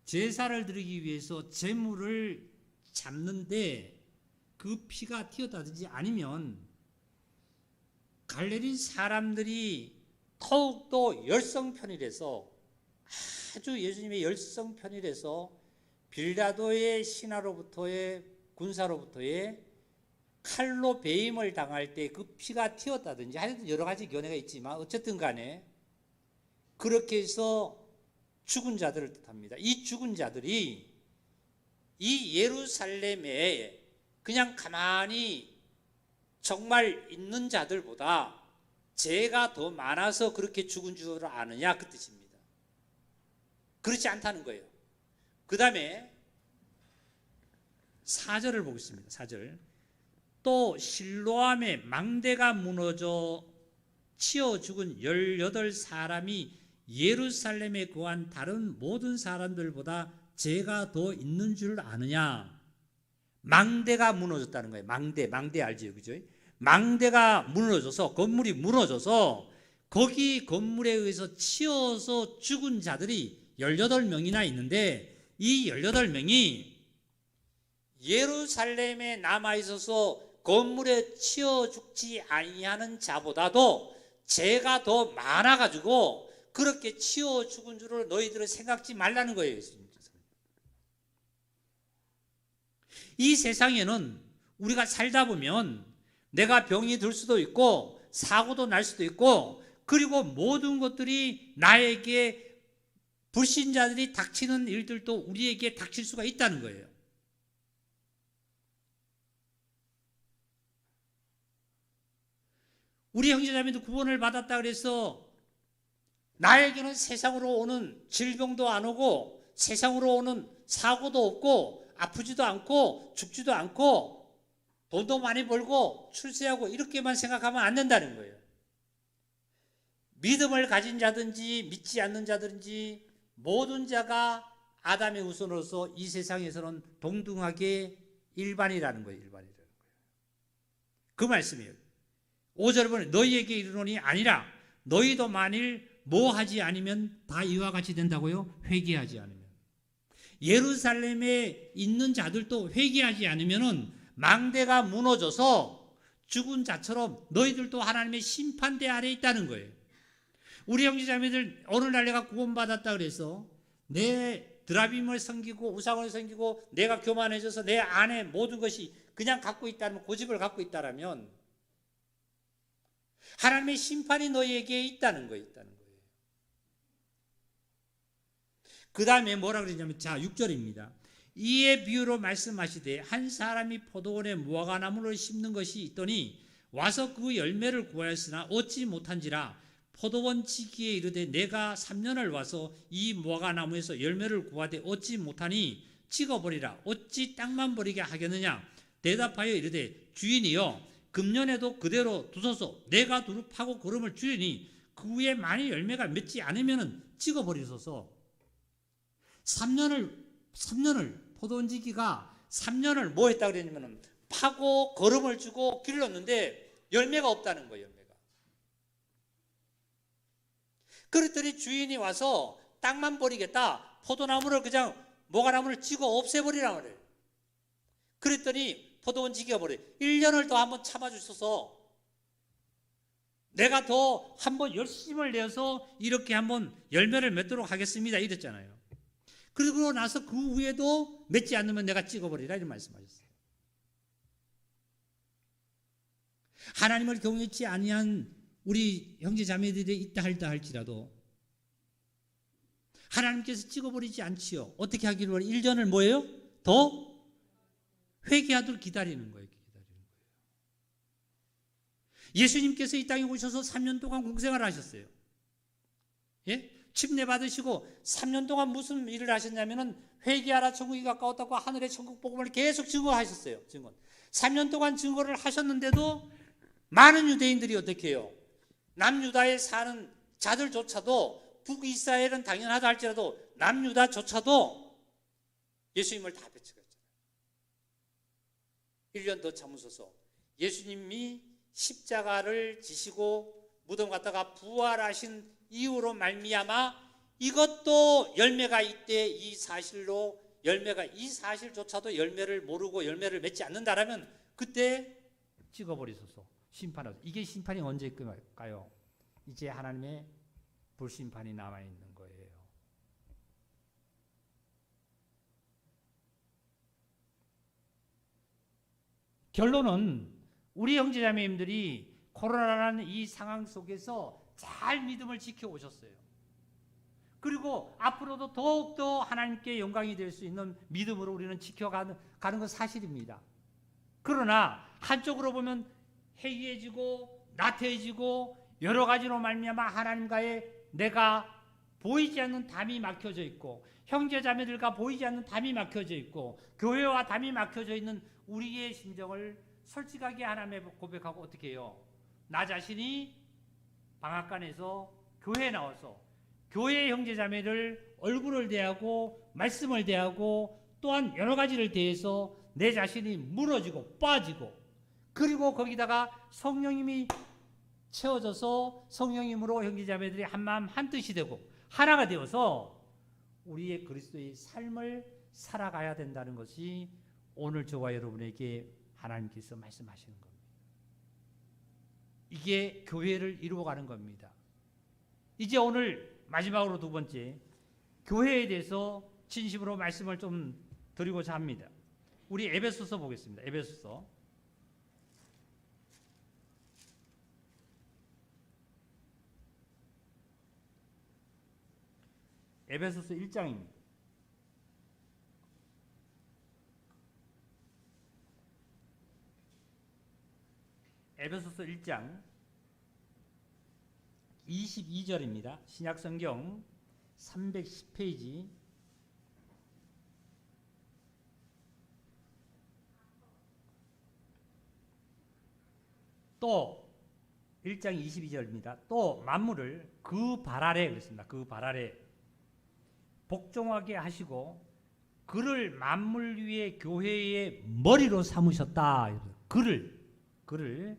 제사를 드리기 위해서 제물을 잡는데 그 피가 튀었다든지 아니면 갈릴리 사람들이 더욱더 열성편이라서 아주 예수님의 열성편이라서 빌라도의 신하로부터의 군사로부터의 칼로 배임을 당할 때 그 피가 튀었다든지 하여튼 여러 가지 견해가 있지만 어쨌든 간에 그렇게 해서 죽은 자들을 뜻합니다. 이 죽은 자들이 이 예루살렘에 그냥 가만히 정말 있는 자들보다 죄가 더 많아서 그렇게 죽은 줄 아느냐 그 뜻입니다. 그렇지 않다는 거예요. 그 다음에 4절을 보겠습니다. 4절. 또 실로암에 망대가 무너져 치어 죽은 18사람이 예루살렘에 거한 다른 모든 사람들보다 죄가 더 있는 줄 아느냐? 망대가 무너졌다는 거예요. 망대 알지요, 그죠? 망대가 무너져서 건물이 무너져서 거기 건물에 의해서 치어서 죽은 자들이 18명이나 있는데 이 18명이 예루살렘에 남아 있어서 건물에 치어 죽지 아니하는 자보다도 죄가 더 많아가지고 그렇게 치어 죽은 줄을 너희들은 생각지 말라는 거예요. 이 세상에는 우리가 살다 보면 내가 병이 들 수도 있고 사고도 날 수도 있고 그리고 모든 것들이 나에게 불신자들이 닥치는 일들도 우리에게 닥칠 수가 있다는 거예요. 우리 형제자매도 구원을 받았다 그래서 나에게는 세상으로 오는 질병도 안 오고 세상으로 오는 사고도 없고 아프지도 않고 죽지도 않고 돈도 많이 벌고 출세하고 이렇게만 생각하면 안 된다는 거예요. 믿음을 가진 자든지 믿지 않는 자든지 모든 자가 아담의 후손으로서 이 세상에서는 동등하게 일반이라는 거예요. 일반이라는 거예요. 그 말씀이에요. 5절 보면 너희에게 이르노니 아니라 너희도 만일 뭐 하지 않으면 다 이와 같이 된다고요? 회개하지 않으면. 예루살렘에 있는 자들도 회개하지 않으면은 망대가 무너져서 죽은 자처럼 너희들도 하나님의 심판대 아래에 있다는 거예요. 우리 형제자매들 어느 날 내가 구원받았다 그래서 내 드라빔을 섬기고 우상을 섬기고 내가 교만해져서 내 안에 모든 것이 그냥 갖고 있다면 고집을 갖고 있다라면 하나님의 심판이 너희에게 있다는 거예요. 그 다음에 뭐라 그러냐면 자 6절입니다. 이에 비유로 말씀하시되 한 사람이 포도원에 무화과나무를 심는 것이 있더니 와서 그 열매를 구하였으나 얻지 못한지라 포도원 지기에 이르되 내가 3년을 와서 이 무화과나무에서 열매를 구하되 얻지 못하니 찍어버리라. 어찌 땅만 버리게 하겠느냐. 대답하여 이르되 주인이여 금년에도 그대로 두소서. 내가 두루 파고 거름을 주리니 그 후에 만일 열매가 맺지 않으면 찍어버리소서. 3년을 포도원 지기가 3년을 뭐 했다 그랬냐면 파고 거름을 주고 길렀는데 열매가 없다는 거예요. 열매가. 그랬더니 주인이 와서 땅만 버리겠다. 포도나무를 그냥 모가나무를 찍어 없애버리라 그래요. 그랬더니 포도원 지기가 버려요. 1년을 더 한번 참아주셔서 내가 더 한번 열심을 내서 이렇게 한번 열매를 맺도록 하겠습니다. 이랬잖아요. 그리고 나서 그 후에도 맺지 않으면 내가 찍어버리라 이런 말씀하셨어요. 하나님을 경외치 아니한 우리 형제 자매들이 있다 할지라도 하나님께서 찍어버리지 않지요. 어떻게 하기를 원해? 1년을 뭐예요? 더 회개하도록 기다리는 거예요. 예수님께서 이 땅에 오셔서 3년 동안 공생활을 하셨어요. 예? 침례 받으시고 3년 동안 무슨 일을 하셨냐면은 회개하라 천국이 가까웠다고 하늘의 천국 복음을 계속 증거하셨어요. 증거. 3년 동안 증거를 하셨는데도 많은 유대인들이 어떻게 해요? 남유다에 사는 자들조차도 북이스라엘은 당연하다 할지라도 남유다조차도 예수님을 다 배척했잖아요. 1년 더 참으소서. 예수님이 십자가를 지시고 무덤 갔다가 부활하신 이후로 말미암아 이것도 열매가 있대. 이 사실로 열매가 이 사실조차도 열매를 모르고 열매를 맺지 않는다라면 그때 찍어버리소서. 심판하소서. 이게 심판이 언제 끝날까요? 이제 하나님의 불심판이 남아있는 거예요. 결론은 우리 형제자매님들이 코로나라는 이 상황 속에서 잘 믿음을 지켜오셨어요. 그리고 앞으로도 더욱더 하나님께 영광이 될 수 있는 믿음으로 우리는 지켜가는 건 사실입니다. 그러나 한쪽으로 보면 해이해지고 나태해지고 여러 가지로 말미암아 하나님과의 내가 보이지 않는 담이 막혀져 있고 형제자매들과 보이지 않는 담이 막혀져 있고 교회와 담이 막혀져 있는 우리의 심정을 솔직하게 하나님에 고백하고 어떻게 해요? 나 자신이 방앗간에서 교회에 나와서 교회 형제자매를 얼굴을 대하고 말씀을 대하고 또한 여러 가지를 대해서 내 자신이 무너지고 빠지고 그리고 거기다가 성령님이 채워져서 성령님으로 형제자매들이 한마음 한뜻이 되고 하나가 되어서 우리의 그리스도의 삶을 살아가야 된다는 것이 오늘 저와 여러분에게 하나님께서 말씀하시는 겁니다. 이게 교회를 이루어가는 겁니다. 이제 오늘 마지막으로 두 번째 교회에 대해서 진심으로 말씀을 좀 드리고자 합니다. 우리 에베소서 보겠습니다. 에베소서 1장입니다. 에베소서 1장 22절입니다. 신약성경 310페이지 또 1장 22절입니다. 또 만물을 그 발 아래 그랬습니다. 그 발 아래 복종하게 하시고 그를 만물 위에 교회의 머리로 삼으셨다. 그를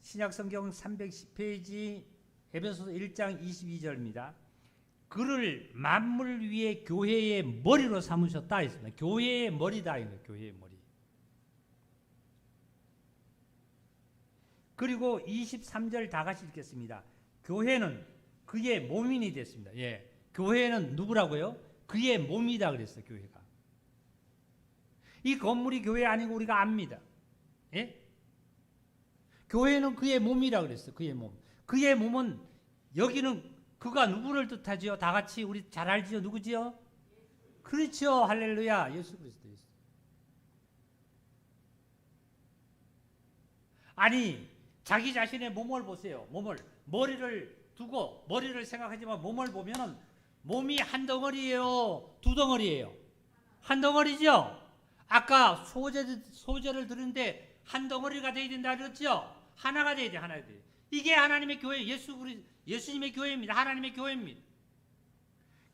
신약성경 310페이지 에베소서 1장 22절입니다. 그를 만물 위에 교회의 머리로 삼으셨다 했습니다. 교회의 머리다. 교회의 머리. 그리고 23절 다 같이 읽겠습니다. 교회는 그의 몸인이 됐습니다. 예. 교회는 누구라고요? 그의 몸이다 그랬어요. 교회가. 이 건물이 교회 아니고 우리가 압니다. 예? 교회는 그의 몸이라 그랬어요. 그의 몸. 그의 몸은 여기는 그가 누구를 뜻하지요? 다 같이 우리 잘 알지요? 누구지요? 그렇죠. 할렐루야. 예수 그리스도. 아니 자기 자신의 몸을 보세요. 머리를 두고 머리를 생각하지만 몸을 보면은 몸이 한 덩어리예요? 두 덩어리예요? 한 덩어리죠? 아까 소재를 들은데 한 덩어리가 돼야 된다 그랬죠? 하나가 돼야 돼. 하나가 돼. 이게 하나님의 교회, 예수님의 교회입니다. 하나님의 교회입니다.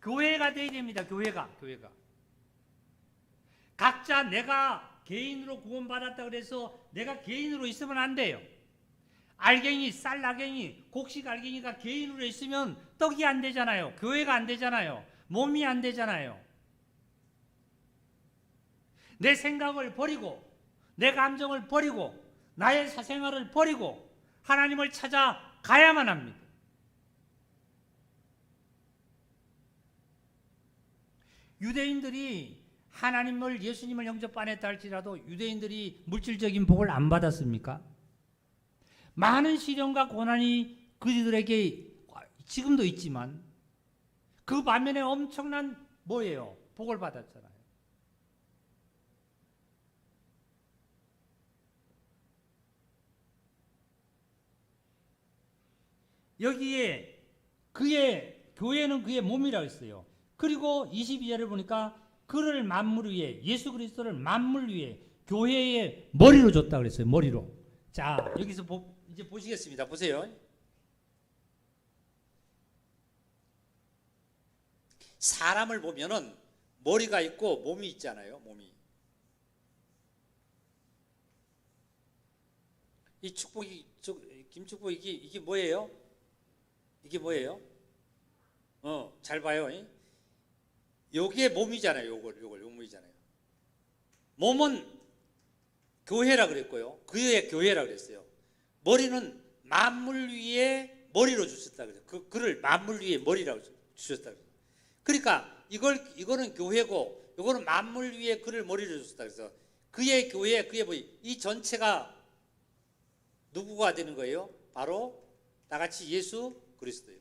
교회가 돼야 됩니다. 교회가. 각자 내가 개인으로 구원받았다 그래서 내가 개인으로 있으면 안 돼요. 알갱이, 쌀알갱이, 곡식 알갱이가 개인으로 있으면 떡이 안 되잖아요. 교회가 안 되잖아요. 몸이 안 되잖아요. 내 생각을 버리고 내 감정을 버리고 나의 사생활을 버리고 하나님을 찾아가야만 합니다. 유대인들이 하나님을 예수님을 영접 안 했다 할지라도 유대인들이 물질적인 복을 안 받았습니까? 많은 시련과 고난이 그들에게 지금도 있지만 그 반면에 엄청난 뭐예요? 복을 받았잖아요. 여기에 교회는 그의 몸이라고 했어요. 그리고 22절을 보니까 그를 만물 위에, 예수 그리스도를 만물 위에 교회의 머리로 줬다 그랬어요. 머리로. 자, 여기서 이제 보시겠습니다. 보세요. 사람을 보면은 머리가 있고 몸이 있잖아요. 몸이. 이 축복이, 김축복 이게 뭐예요? 이게 뭐예요? 잘 봐요. 요게 몸이잖아요. 요걸 몸이잖아요. 몸은 교회라 그랬고요. 그의 교회라 그랬어요. 머리는 만물 위에 머리로 주셨다 그랬어요. 그를 만물 위에 머리라고 주셨다 그랬어요. 그러니까 이거는 교회고 이거는 만물 위에 그를 머리로 주셨다 그래서 그의 교회, 그의 머리, 이 전체가 누구가 되는 거예요? 바로 다 같이 예수 그리스도예요.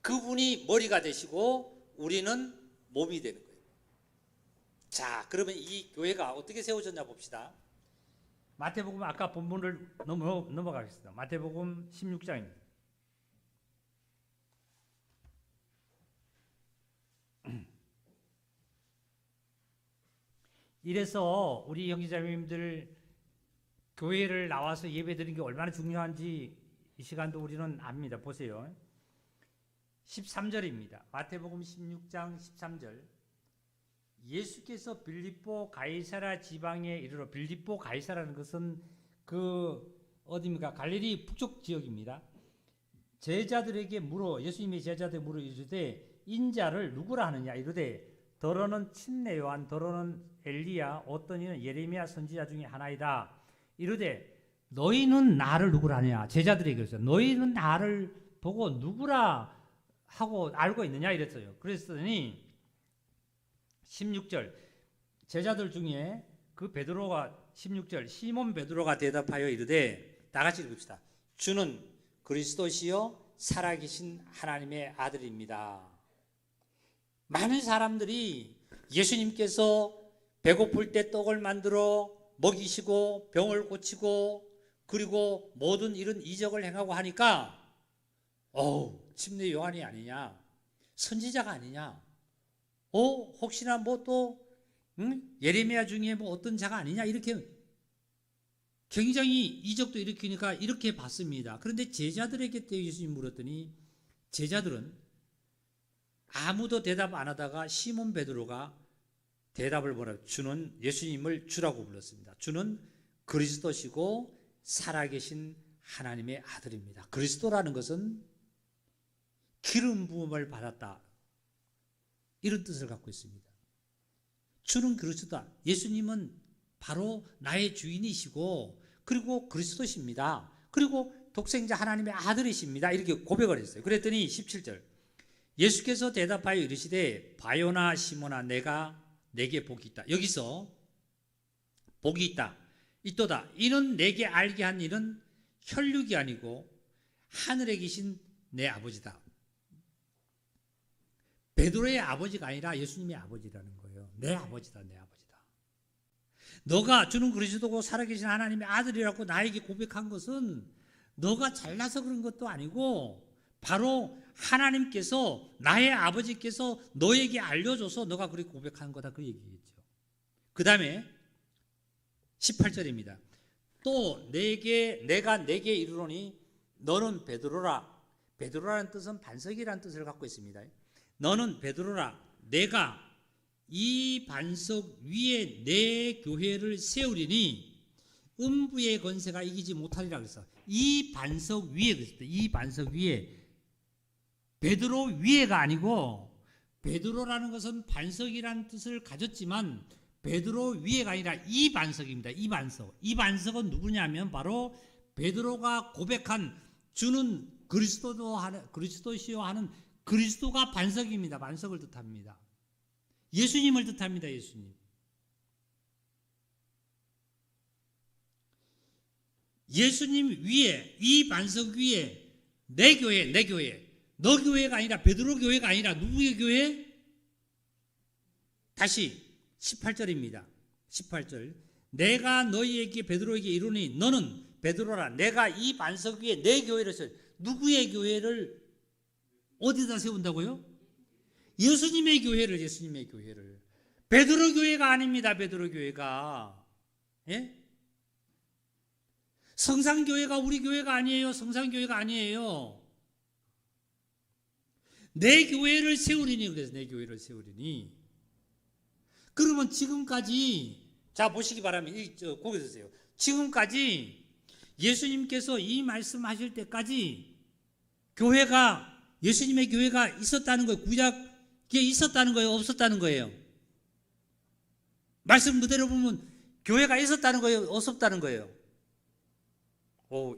그분이 머리가 되시고 우리는 몸이 되는 거예요. 자, 그러면 이 교회가 어떻게 세워졌냐 봅시다. 마태복음 아까 본문을 넘어가겠습니다. 마태복음 16장입니다. 이래서 우리 형제자매님들 교회를 나와서 예배드리는 게 얼마나 중요한지 이 시간도 우리는 압니다. 보세요. 13절입니다. 마태복음 16장 13절. 예수께서 빌립보 가이사라 지방에 이르러, 빌립보 가이사라는 것은 어디입니까? 갈릴리 북쪽 지역입니다. 예수님의 제자들에게 물어 이르되 인자를 누구라 하느냐 이르되 더러는 침례 요한, 더러는 엘리야, 어떤 이는 예레미야 선지자 중에 하나이다. 이르되 너희는 나를 누구라 하느냐. 제자들에게 그랬어요. 너희는 나를 보고 누구라 하고 알고 있느냐 이랬어요. 그랬더니 16절 제자들 중에 그 베드로가 16절 시몬 베드로가 대답하여 이르되 다 같이 읽읍시다. 주는 그리스도시요 살아계신 하나님의 아들입니다. 많은 사람들이 예수님께서 배고플 때 떡을 만들어 먹이시고 병을 고치고 그리고 모든 이런 이적을 행하고 하니까 침례 요한이 아니냐, 선지자가 아니냐, 혹시나 뭐 또 예레미야 중에 뭐 어떤 자가 아니냐 이렇게 굉장히 이적도 일으키니까 이렇게 봤습니다. 그런데 제자들에게 때 예수님 물었더니 제자들은 아무도 대답 안 하다가 시몬 베드로가 대답을 뭐라고? 주는 예수님을 주라고 불렀습니다. 주는 그리스도시고 살아계신 하나님의 아들입니다. 그리스도라는 것은 기름 부음을 받았다, 이런 뜻을 갖고 있습니다. 주는 그리스도다. 예수님은 바로 나의 주인이시고 그리고 그리스도십니다. 그리고 독생자 하나님의 아들이십니다. 이렇게 고백을 했어요. 그랬더니 17절 예수께서 대답하여 이르시되 바요나 시몬아 내게 복이 있다. 여기서 복이 있다, 있도다. 이는 내게 알게 한 일은 혈육이 아니고 하늘에 계신 내 아버지다. 베드로의 아버지가 아니라 예수님의 아버지라는 거예요. 내 아버지다, 내 아버지다. 너가 주는 그리스도고 살아계신 하나님의 아들이라고 나에게 고백한 것은 너가 잘나서 그런 것도 아니고 바로 하나님께서, 나의 아버지께서 너에게 알려줘서 너가 그렇게 고백한 거다, 그 얘기겠죠. 그 다음에 18절입니다. 또 내가 내게 이르노니 너는 베드로라. 베드로라는 뜻은 반석이라는 뜻을 갖고 있습니다. 너는 베드로라. 내가 이 반석 위에 내 교회를 세우리니 음부의 권세가 이기지 못하리라 그랬어. 이 반석 위에 그랬어요. 이 반석 위에. 베드로 위에가 아니고, 베드로라는 것은 반석이라는 뜻을 가졌지만 베드로 위에가 아니라 이 반석입니다. 이 반석. 이 반석은 누구냐면 바로 베드로가 고백한 주는 그리스도시요 하는 그리스도가 반석입니다. 반석을 뜻합니다. 예수님을 뜻합니다. 예수님. 예수님 위에, 이 반석 위에 내 교회, 너 교회가 아니라, 베드로 교회가 아니라 누구의 교회? 다시 18절입니다. 18절 내가 너희에게 베드로에게 이르노니 너는 베드로라. 내가 이 반석 위에 내 교회를 세워. 누구의 교회를 어디다 세운다고요? 예수님의 교회를. 베드로 교회가 아닙니다. 베드로 교회가. 예? 성산교회가 우리 교회가 아니에요. 성산교회가 아니에요. 내 교회를 세우리니. 그래서 내 교회를 세우리니. 그러면 지금까지, 자 보시기 바랍니다. 거기 드세요. 지금까지 예수님께서 이 말씀하실 때까지 교회가, 예수님의 교회가 있었다는 거예요. 구약에 있었다는 거예요, 없었다는 거예요? 말씀 그대로 보면 교회가 있었다는 거예요, 없었다는 거예요?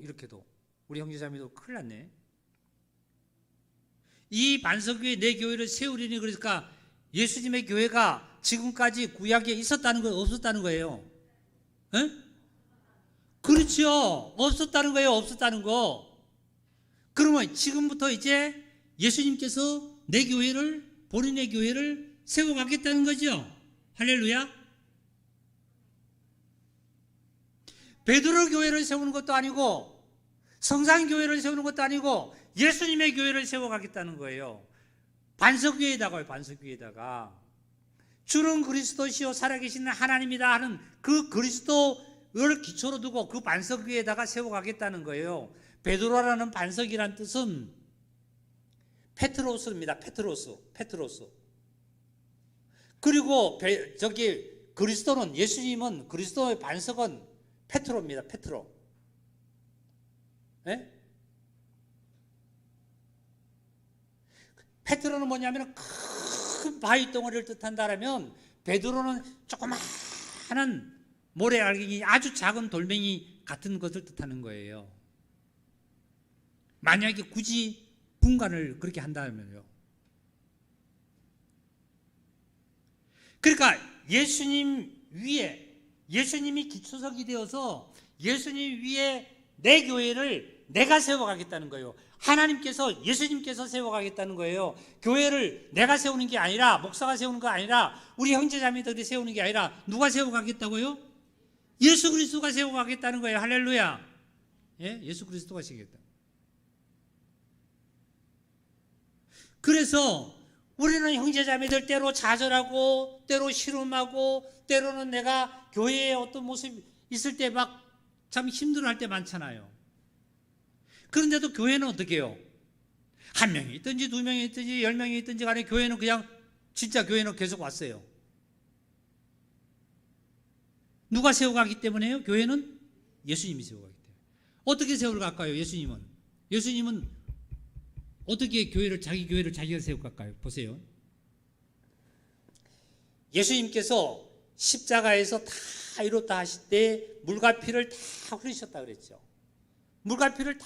이렇게도 우리 형제자매도 큰일 났네. 이 반석 위에 내 교회를 세우리니. 그러니까 예수님의 교회가 지금까지 구약에 있었다는 거예요, 없었다는 거예요? 에? 그렇죠. 없었다는 거예요, 없었다는 거. 그러면 지금부터 이제 예수님께서 내 교회를, 본인의 교회를 세워가겠다는 거죠. 할렐루야. 베드로 교회를 세우는 것도 아니고 성산교회를 세우는 것도 아니고 예수님의 교회를 세워가겠다는 거예요. 반석 위에다가요, 반석 위에다가. 주는 그리스도시요 살아계시는 하나님이다 하는 그 그리스도를 기초로 두고 그 반석 위에다가 세워가겠다는 거예요. 베드로라는 반석이란 뜻은 페트로스입니다. 페트로스. 그리고 그리스도는, 예수님은, 그리스도의 반석은 페트로입니다. 페트로. 예? 페트로는 뭐냐면 큰 바위 덩어리를 뜻한다라면 베드로는 조그마한 모래알갱이, 아주 작은 돌멩이 같은 것을 뜻하는 거예요. 만약에 굳이 분간을 그렇게 한다면요. 그러니까 예수님 위에, 예수님이 기초석이 되어서 예수님 위에 내 교회를 내가 세워가겠다는 거예요. 하나님께서, 예수님께서 세워가겠다는 거예요. 교회를 내가 세우는 게 아니라, 목사가 세우는 거 아니라, 우리 형제자매들이 세우는 게 아니라 누가 세워가겠다고요? 예수 그리스도가 세워가겠다는 거예요. 할렐루야. 예? 예수 그리스도가 세우겠다. 그래서 우리는 형제자매들 때로 좌절하고 때로 실험하고 때로는 내가 교회에 어떤 모습이 있을 때 막 참 힘들어할 때 많잖아요. 그런데도 교회는 어떻게 해요? 한 명이 있든지 두 명이 있든지 10명이 있든지 간에 교회는 그냥 진짜 교회는 계속 왔어요. 누가 세워가기 때문에요? 교회는 예수님이 세워가기 때문에. 어떻게 세워갈까요? 예수님은 어떻게 자기 교회를 자기가 세워갈까요? 보세요. 예수님께서 십자가에서 다 이뤘다 하실 때 물과 피를 다 흘리셨다 그랬죠. 물과 피를 다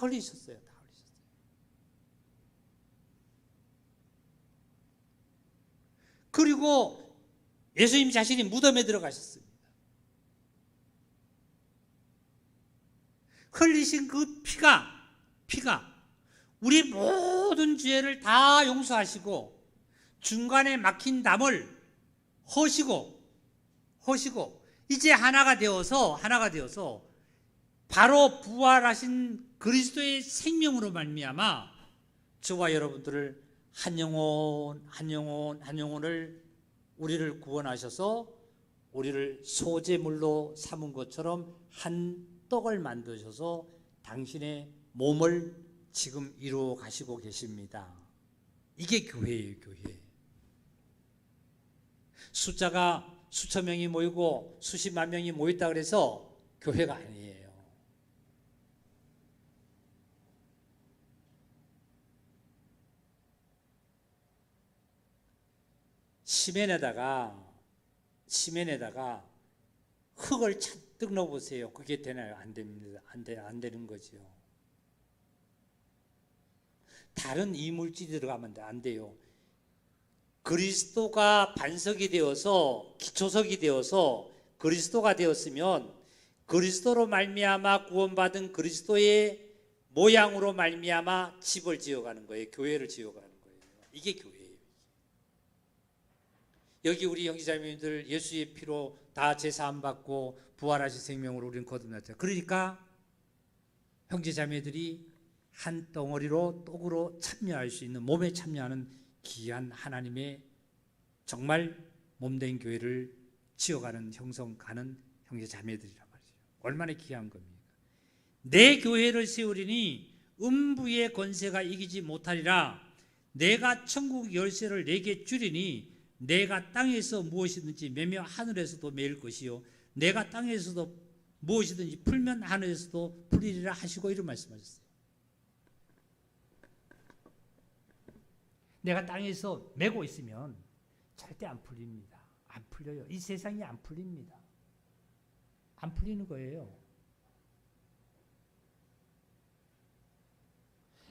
흘리셨어요. 다 흘리셨어요. 그리고 예수님 자신이 무덤에 들어가셨습니다. 흘리신 그 피가 우리 모든 죄를 다 용서하시고 중간에 막힌 담을 허시고 이제 하나가 되어서 바로 부활하신 그리스도의 생명으로 말미암아 저와 여러분들을 한 영혼을 우리를 구원하셔서 우리를 소재물로 삼은 것처럼 한 떡을 만드셔서 당신의 몸을 지금 이루어 가시고 계십니다. 이게 교회예요, 교회. 숫자가 수천 명이 모이고 수십만 명이 모였다 그래서 교회가 아니에요. 시멘에다가 흙을 잔뜩 넣어보세요. 그게 되나요? 안 됩니다. 안 되는 거죠. 다른 이물질이 들어가면 안 돼요. 그리스도가 반석이 되어서 기초석이 되어서 그리스도가 되었으면 그리스도로 말미암아 구원받은 그리스도의 모양으로 말미암아 집을 지어가는 거예요. 교회를 지어가는 거예요. 이게 교회예요. 여기 우리 형제자매님들 예수의 피로 다 제사함 받고 부활하신 생명으로 우리는 거듭났죠. 그러니까 형제자매들이 한 덩어리로 떡으로 참여할 수 있는, 몸에 참여하는 귀한 하나님의 정말 몸된 교회를 지어가는, 형성하는 형제자매들이란 말이죠. 얼마나 귀한 겁니까? 내 교회를 세우리니 음부의 권세가 이기지 못하리라. 내가 천국 열쇠를 내게 주리니 내가 땅에서 무엇이든지 매며 하늘에서도 매일 것이요 내가 땅에서도 무엇이든지 풀면 하늘에서도 풀리리라 하시고 이런 말씀하셨어요. 내가 땅에서 메고 있으면 절대 안 풀립니다. 안 풀려요. 이 세상이 안 풀립니다. 안 풀리는 거예요.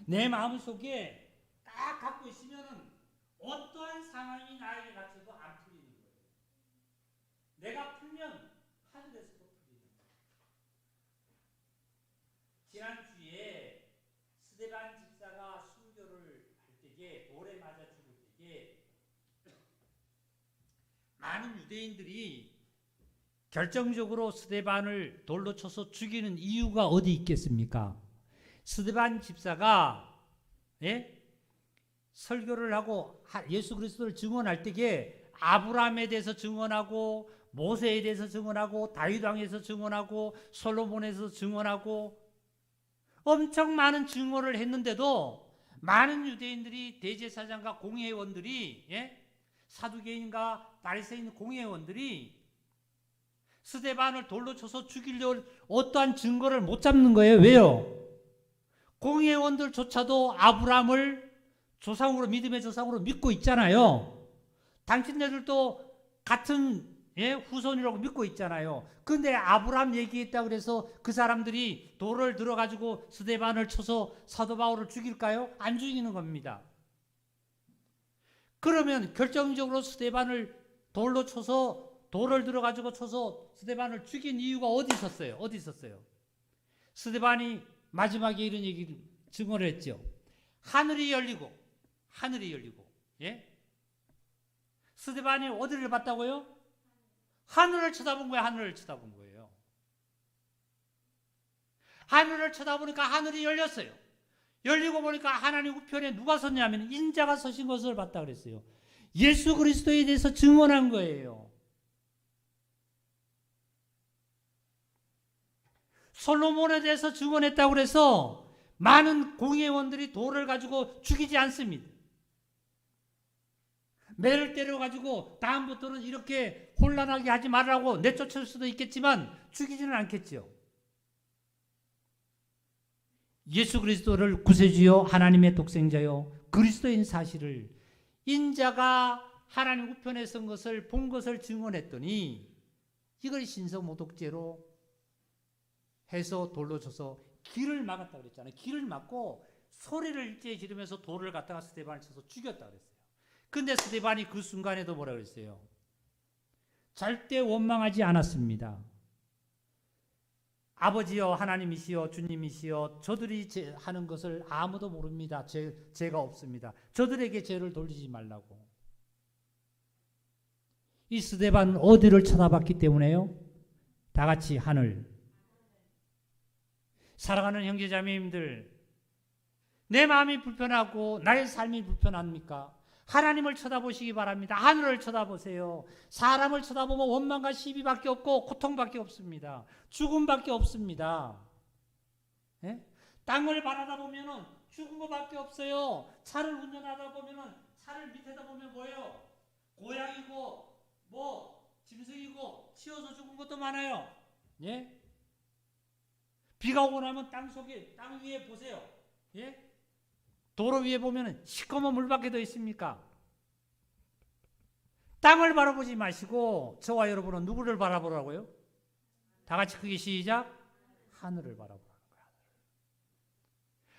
내 마음속에 딱 갖고 있으면 어떠한 상황이 나에게 닥쳐도 안 풀리는 거예요. 내가 풀면 하늘에서도 풀리는 거예요. 지난주에 스데반 집사가 순교를 할 때에 돌에 맞아 죽을 때에 많은 유대인들이 결정적으로 스데반을 돌로 쳐서 죽이는 이유가 어디 있겠습니까? 스데반 집사가 설교를 하고 예수 그리스도를 증언할 때에 아브라함에 대해서 증언하고 모세에 대해서 증언하고 다윗 왕에서 증언하고 솔로몬에서 증언하고 엄청 많은 증언을 했는데도 많은 유대인들이 대제사장과 공회원들이 사두개인과 바리새인 공회원들이 스데반을 돌로 쳐서 죽이려고 어떠한 증거를 못 잡는 거예요. 왜요? 공회원들조차도 아브라함을 조상으로, 믿음의 조상으로 믿고 있잖아요. 당신네들도 같은 후손이라고 믿고 있잖아요. 그런데 아브라함 얘기했다고 해서 그 사람들이 돌을 들어가지고 스데반을 쳐서 사도 바울을 죽일까요? 안 죽이는 겁니다. 그러면 결정적으로 스데반을 돌로 쳐서, 돌을 들어가지고 쳐서 스데반을 죽인 이유가 어디 있었어요? 어디 있었어요? 스데반이 마지막에 이런 얘기를 증언을 했죠. 하늘이 열리고 스데반이 어디를 봤다고요? 하늘을 쳐다본 거예요. 하늘을 쳐다본 거예요. 하늘을 쳐다보니까 하늘이 열렸어요. 열리고 보니까 하나님 우편에 누가 섰냐면 인자가 서신 것을 봤다 그랬어요. 예수 그리스도에 대해서 증언한 거예요. 솔로몬에 대해서 증언했다고 그래서 많은 공회원들이 돌을 가지고 죽이지 않습니다. 매를 때려가지고 다음부터는 이렇게 혼란하게 하지 말라고 내쫓을 수도 있겠지만 죽이지는 않겠지요. 예수 그리스도를 구세주요 하나님의 독생자요 그리스도인 사실을 인자가 하나님 우편에 선 것을 본 것을 증언했더니 이걸 신성모독죄로 해서 돌로 쳐서 길을 막았다 그랬잖아요. 길을 막고 소리를 일제히 지르면서 돌을 갖다가 스데반을 쳐서 죽였다 그랬어요. 근데 스데반이 그 순간에도 뭐라 그랬어요? 절대 원망하지 않았습니다. 아버지여 하나님이시여 주님이시여 저들이 하는 것을 아무도 모릅니다. 죄가 없습니다. 저들에게 죄를 돌리지 말라고. 이 스데반은 어디를 쳐다봤기 때문에요? 다 같이 하늘. 사랑하는 형제자매님들, 내 마음이 불편하고 나의 삶이 불편합니까? 하나님을 쳐다보시기 바랍니다. 하늘을 쳐다보세요. 사람을 쳐다보면 원망과 시비밖에 없고 고통밖에 없습니다. 죽음밖에 없습니다. 예? 땅을 바라다 보면 죽은 것밖에 없어요. 차를 운전하다 보면 차를 밑에다 보면 뭐예요? 고양이고 짐승이고 치어서 죽은 것도 많아요. 예? 비가 오고 나면 땅 위에 보세요. 예? 도로 위에 보면 시커먼 물밖에 더 있습니까? 땅을 바라보지 마시고 저와 여러분은 누구를 바라보라고요? 다 같이 크게 시작. 하늘을 바라보라는 거야.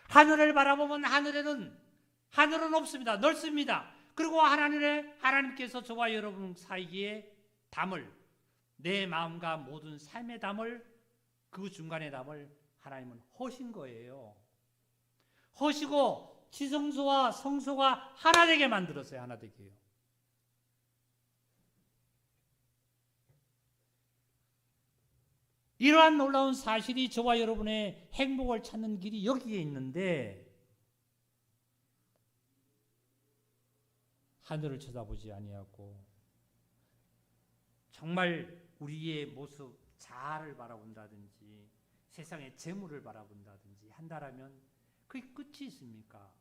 하늘을 바라보면 하늘은 없습니다. 넓습니다. 그리고 하나님께서 저와 여러분 사이에 담을, 내 마음과 모든 삶의 담을, 그 중간의 담을 하나님은 허신 거예요. 허시고 지성소와 성소가 하나 되게 만들었어요. 하나 되게요. 이러한 놀라운 사실이 저와 여러분의 행복을 찾는 길이 여기에 있는데 하늘을 쳐다보지 아니하고 정말 우리의 모습 자아를 바라본다든지 세상의 재물을 바라본다든지 한다라면 그게 끝이 있습니까?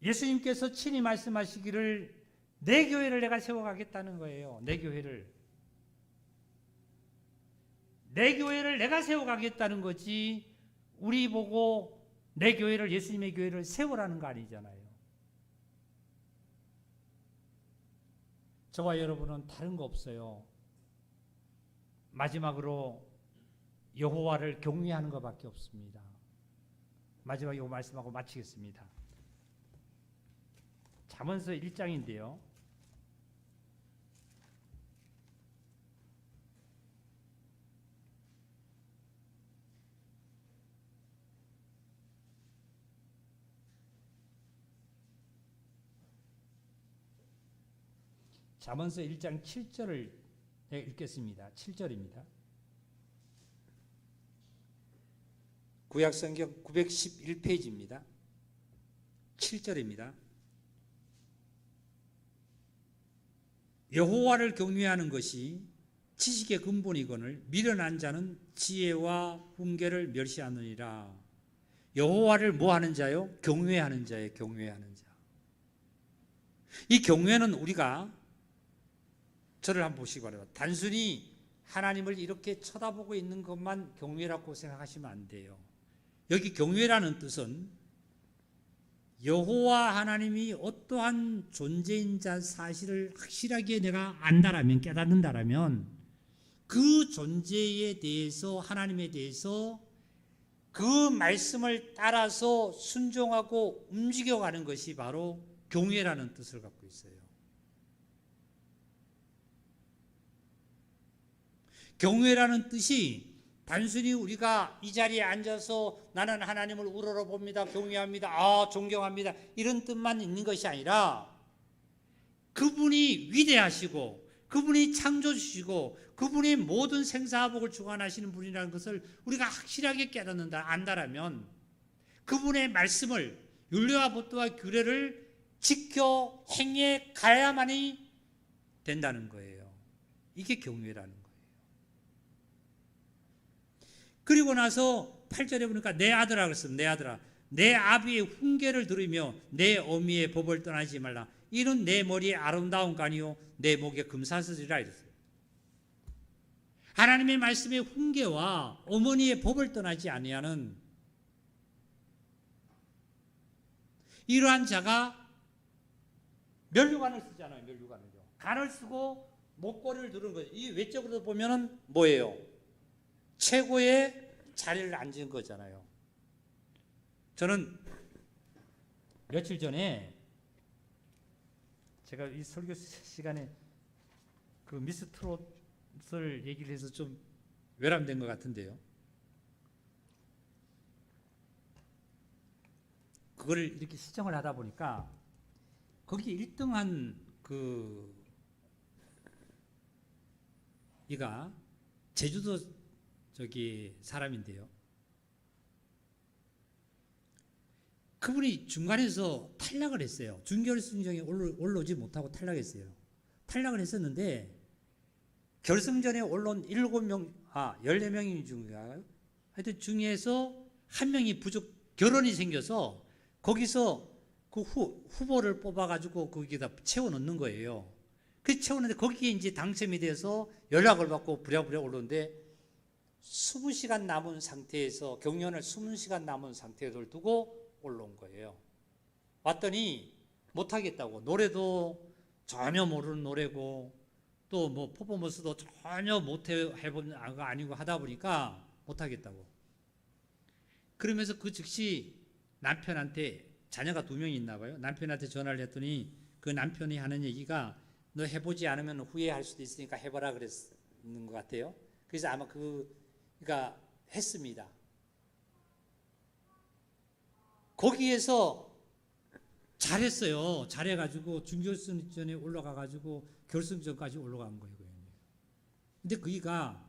예수님께서 친히 말씀하시기를 내 교회를 내가 세워가겠다는 거예요. 내 교회를 내가 세워가겠다는 거지 우리 보고 내 교회를 예수님의 교회를 세우라는 거 아니잖아요. 저와 여러분은 다른 거 없어요. 마지막으로 여호와를 경외하는 것밖에 없습니다. 마지막에 이 말씀하고 마치겠습니다. 잠언서 1장인데요. 잠언서 1장 7절을 읽겠습니다. 7절입니다. 구약성경 911페이지입니다. 7절입니다. 여호와를 경외하는 것이 지식의 근본이거늘 미련한 자는 지혜와 훈계를 멸시하느니라. 여호와를 뭐 하는 자요? 경외하는 자예요. 경외하는 자. 이 경외는 우리가 저를 한번 보시기 바랍니다. 단순히 하나님을 이렇게 쳐다보고 있는 것만 경외라고 생각하시면 안 돼요. 여기 경외라는 뜻은 여호와 하나님이 어떠한 존재인 자 사실을 확실하게 내가 안다라면, 깨닫는다라면 그 존재에 대해서, 하나님에 대해서 그 말씀을 따라서 순종하고 움직여가는 것이 바로 경외라는 뜻을 갖고 있어요. 경외라는 뜻이 단순히 우리가 이 자리에 앉아서 나는 하나님을 우러러봅니다, 경외합니다, 존경합니다 이런 뜻만 있는 것이 아니라 그분이 위대하시고 그분이 창조주시고 그분이 모든 생사화복을 주관하시는 분이라는 것을 우리가 확실하게 깨닫는다, 안다라면 그분의 말씀을, 율례와 법도와 규례를 지켜 행해 가야만이 된다는 거예요. 이게 경외라는 거예요. 그리고 나서 8절에 보니까 내 아들아 그랬습니다. 내 아들아, 내 아비의 훈계를 들으며 내 어미의 법을 떠나지 말라. 이는 내 머리에 아름다운 간이요 내 목에 금사슬이라 이랬어요. 하나님의 말씀의 훈계와 어머니의 법을 떠나지 아니하는 이러한 자가 면류관을 쓰잖아요. 면류관을요. 간을 쓰고 목걸이를 두르는 거예요. 이 외적으로 보면은 뭐예요? 최고의 자리를 앉은 거잖아요. 저는 며칠 전에 제가 이 설교 시간에 그 미스 트롯을 얘기를 해서 좀 외람된 것 같은데요. 그거를 이렇게 시청을 하다 보니까 거기 1등한 이가 제주도 사람인데요. 그분이 중간에서 탈락을 했어요. 준결승전에 올라오지 못하고 탈락했어요. 탈락을 했었는데 결승전에 올라온 14명 중인가요? 하여튼 중에서 한 명이 결혼이 생겨서 거기서 그 후보를 뽑아가지고 거기다 채워 넣는 거예요. 그 채우는데 거기에 이제 당첨이 돼서 연락을 받고 부랴부랴 올라오는데 20시간 남은 상태에서 경연을 20시간 남은 상태를 두고 올라온 거예요. 왔더니 못하겠다고, 노래도 전혀 모르는 노래고 또 뭐 퍼포먼스도 전혀 해본 거 아니고 하다 보니까 못하겠다고. 그러면서 그 즉시 남편한테, 자녀가 2명이 있나 봐요. 남편한테 전화를 했더니 그 남편이 하는 얘기가 너 해보지 않으면 후회할 수도 있으니까 해봐라 그랬는 것 같아요. 그래서 아마 그가 했습니다. 거기에서 잘했어요. 잘해가지고 준결승전에 올라가가지고 결승전까지 올라간 거예요. 근데 그이가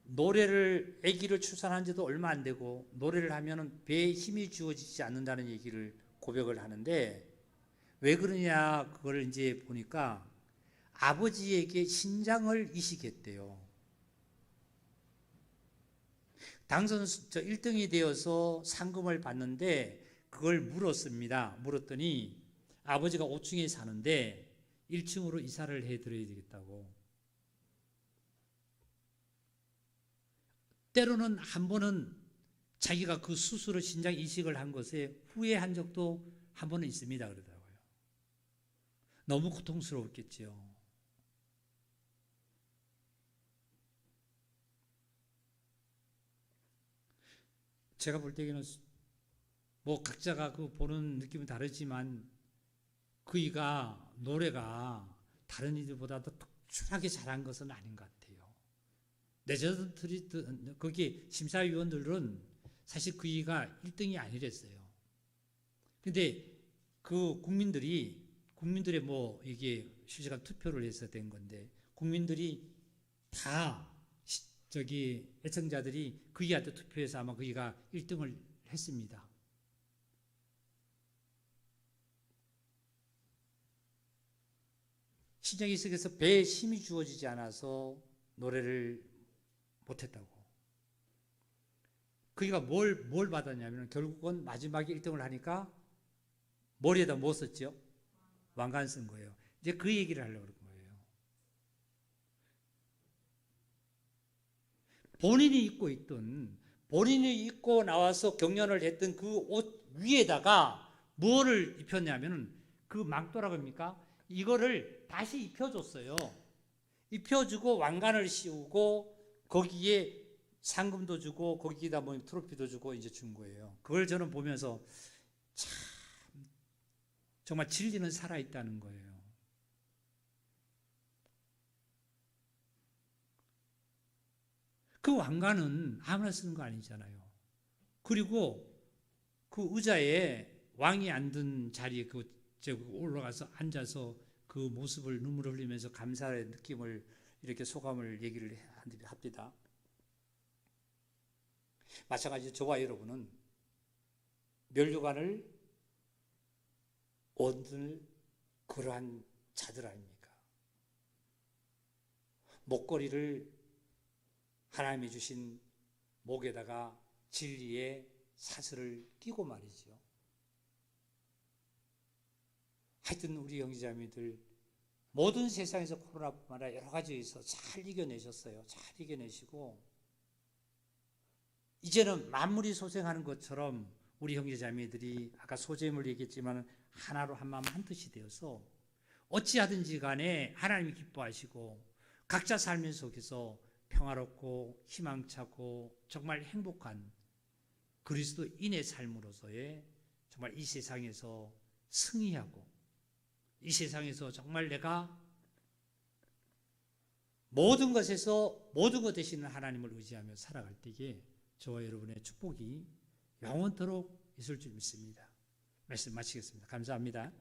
노래를, 아기를 출산한 지도 얼마 안 되고 노래를 하면은 배에 힘이 주어지지 않는다는 얘기를 고백을 하는데, 왜 그러냐 그걸 이제 보니까 아버지에게 신장을 이식했대요. 당선 1등이 되어서 상금을 받는데 그걸 물었습니다. 물었더니 아버지가 5층에 사는데 1층으로 이사를 해드려야 되겠다고. 때로는 한 번은 자기가 그 수술을, 신장 이식을 한 것에 후회한 적도 한 번은 있습니다. 그러더라고요. 너무 고통스러웠겠죠. 제가 볼 때에는 뭐 각자가 그 보는 느낌은 다르지만 그이가 노래가 다른 이들보다도 특출나게 잘한 것은 아닌 것 같아요. 레전드들이 거기 심사위원들은 사실 그이가 1등이 아니랬어요. 근데 그 국민들의 뭐 이게 실시간 투표를 해서 된 건데, 국민들이 다 애청자들이 그이한테 투표해서 아마 그이가 1등을 했습니다. 신장이 속에서 배에 힘이 주어지지 않아서 노래를 못했다고. 그이가 뭘 받았냐면 결국은 마지막에 1등을 하니까 머리에다 뭐 썼죠? 왕관 쓴 거예요. 이제 그 얘기를 하려고 그런 거예요. 본인이 입고 나와서 경연을 했던 그 옷 위에다가 뭐를 입혔냐면은 그 망토라고 합니까? 이거를 다시 입혀줬어요. 입혀주고 왕관을 씌우고 거기에 상금도 주고 거기다 뭐 트로피도 주고 이제 준 거예요. 그걸 저는 보면서 참 정말 진리는 살아있다는 거예요. 그 왕관은 아무나 쓰는 거 아니잖아요. 그리고 그 의자에 왕이 앉은 자리에 올라가서 앉아서 그 모습을 눈물을 흘리면서 감사의 느낌을, 이렇게 소감을 얘기를 합니다. 마찬가지로 저와 여러분은 면류관을 얻을 그러한 자들 아닙니까? 목걸이를 하나님이 주신 목에다가 진리의 사슬을 끼고 말이죠. 하여튼 우리 형제자매들 모든 세상에서 코로나뿐만 아니라 여러 가지에서 잘 이겨내셨어요. 잘 이겨내시고 이제는 만물이 소생하는 것처럼 우리 형제자매들이 아까 소재물 얘기했지만 하나로 한 마음 한 뜻이 되어서 어찌하든지 간에 하나님이 기뻐하시고 각자 삶 속에서 평화롭고 희망차고 정말 행복한 그리스도인의 삶으로서의 정말 이 세상에서 승리하고 이 세상에서 정말 내가 모든 것에서 모든 것 되시는 하나님을 의지하며 살아갈 때에 저와 여러분의 축복이 영원토록 있을 줄 믿습니다. 말씀 마치겠습니다. 감사합니다.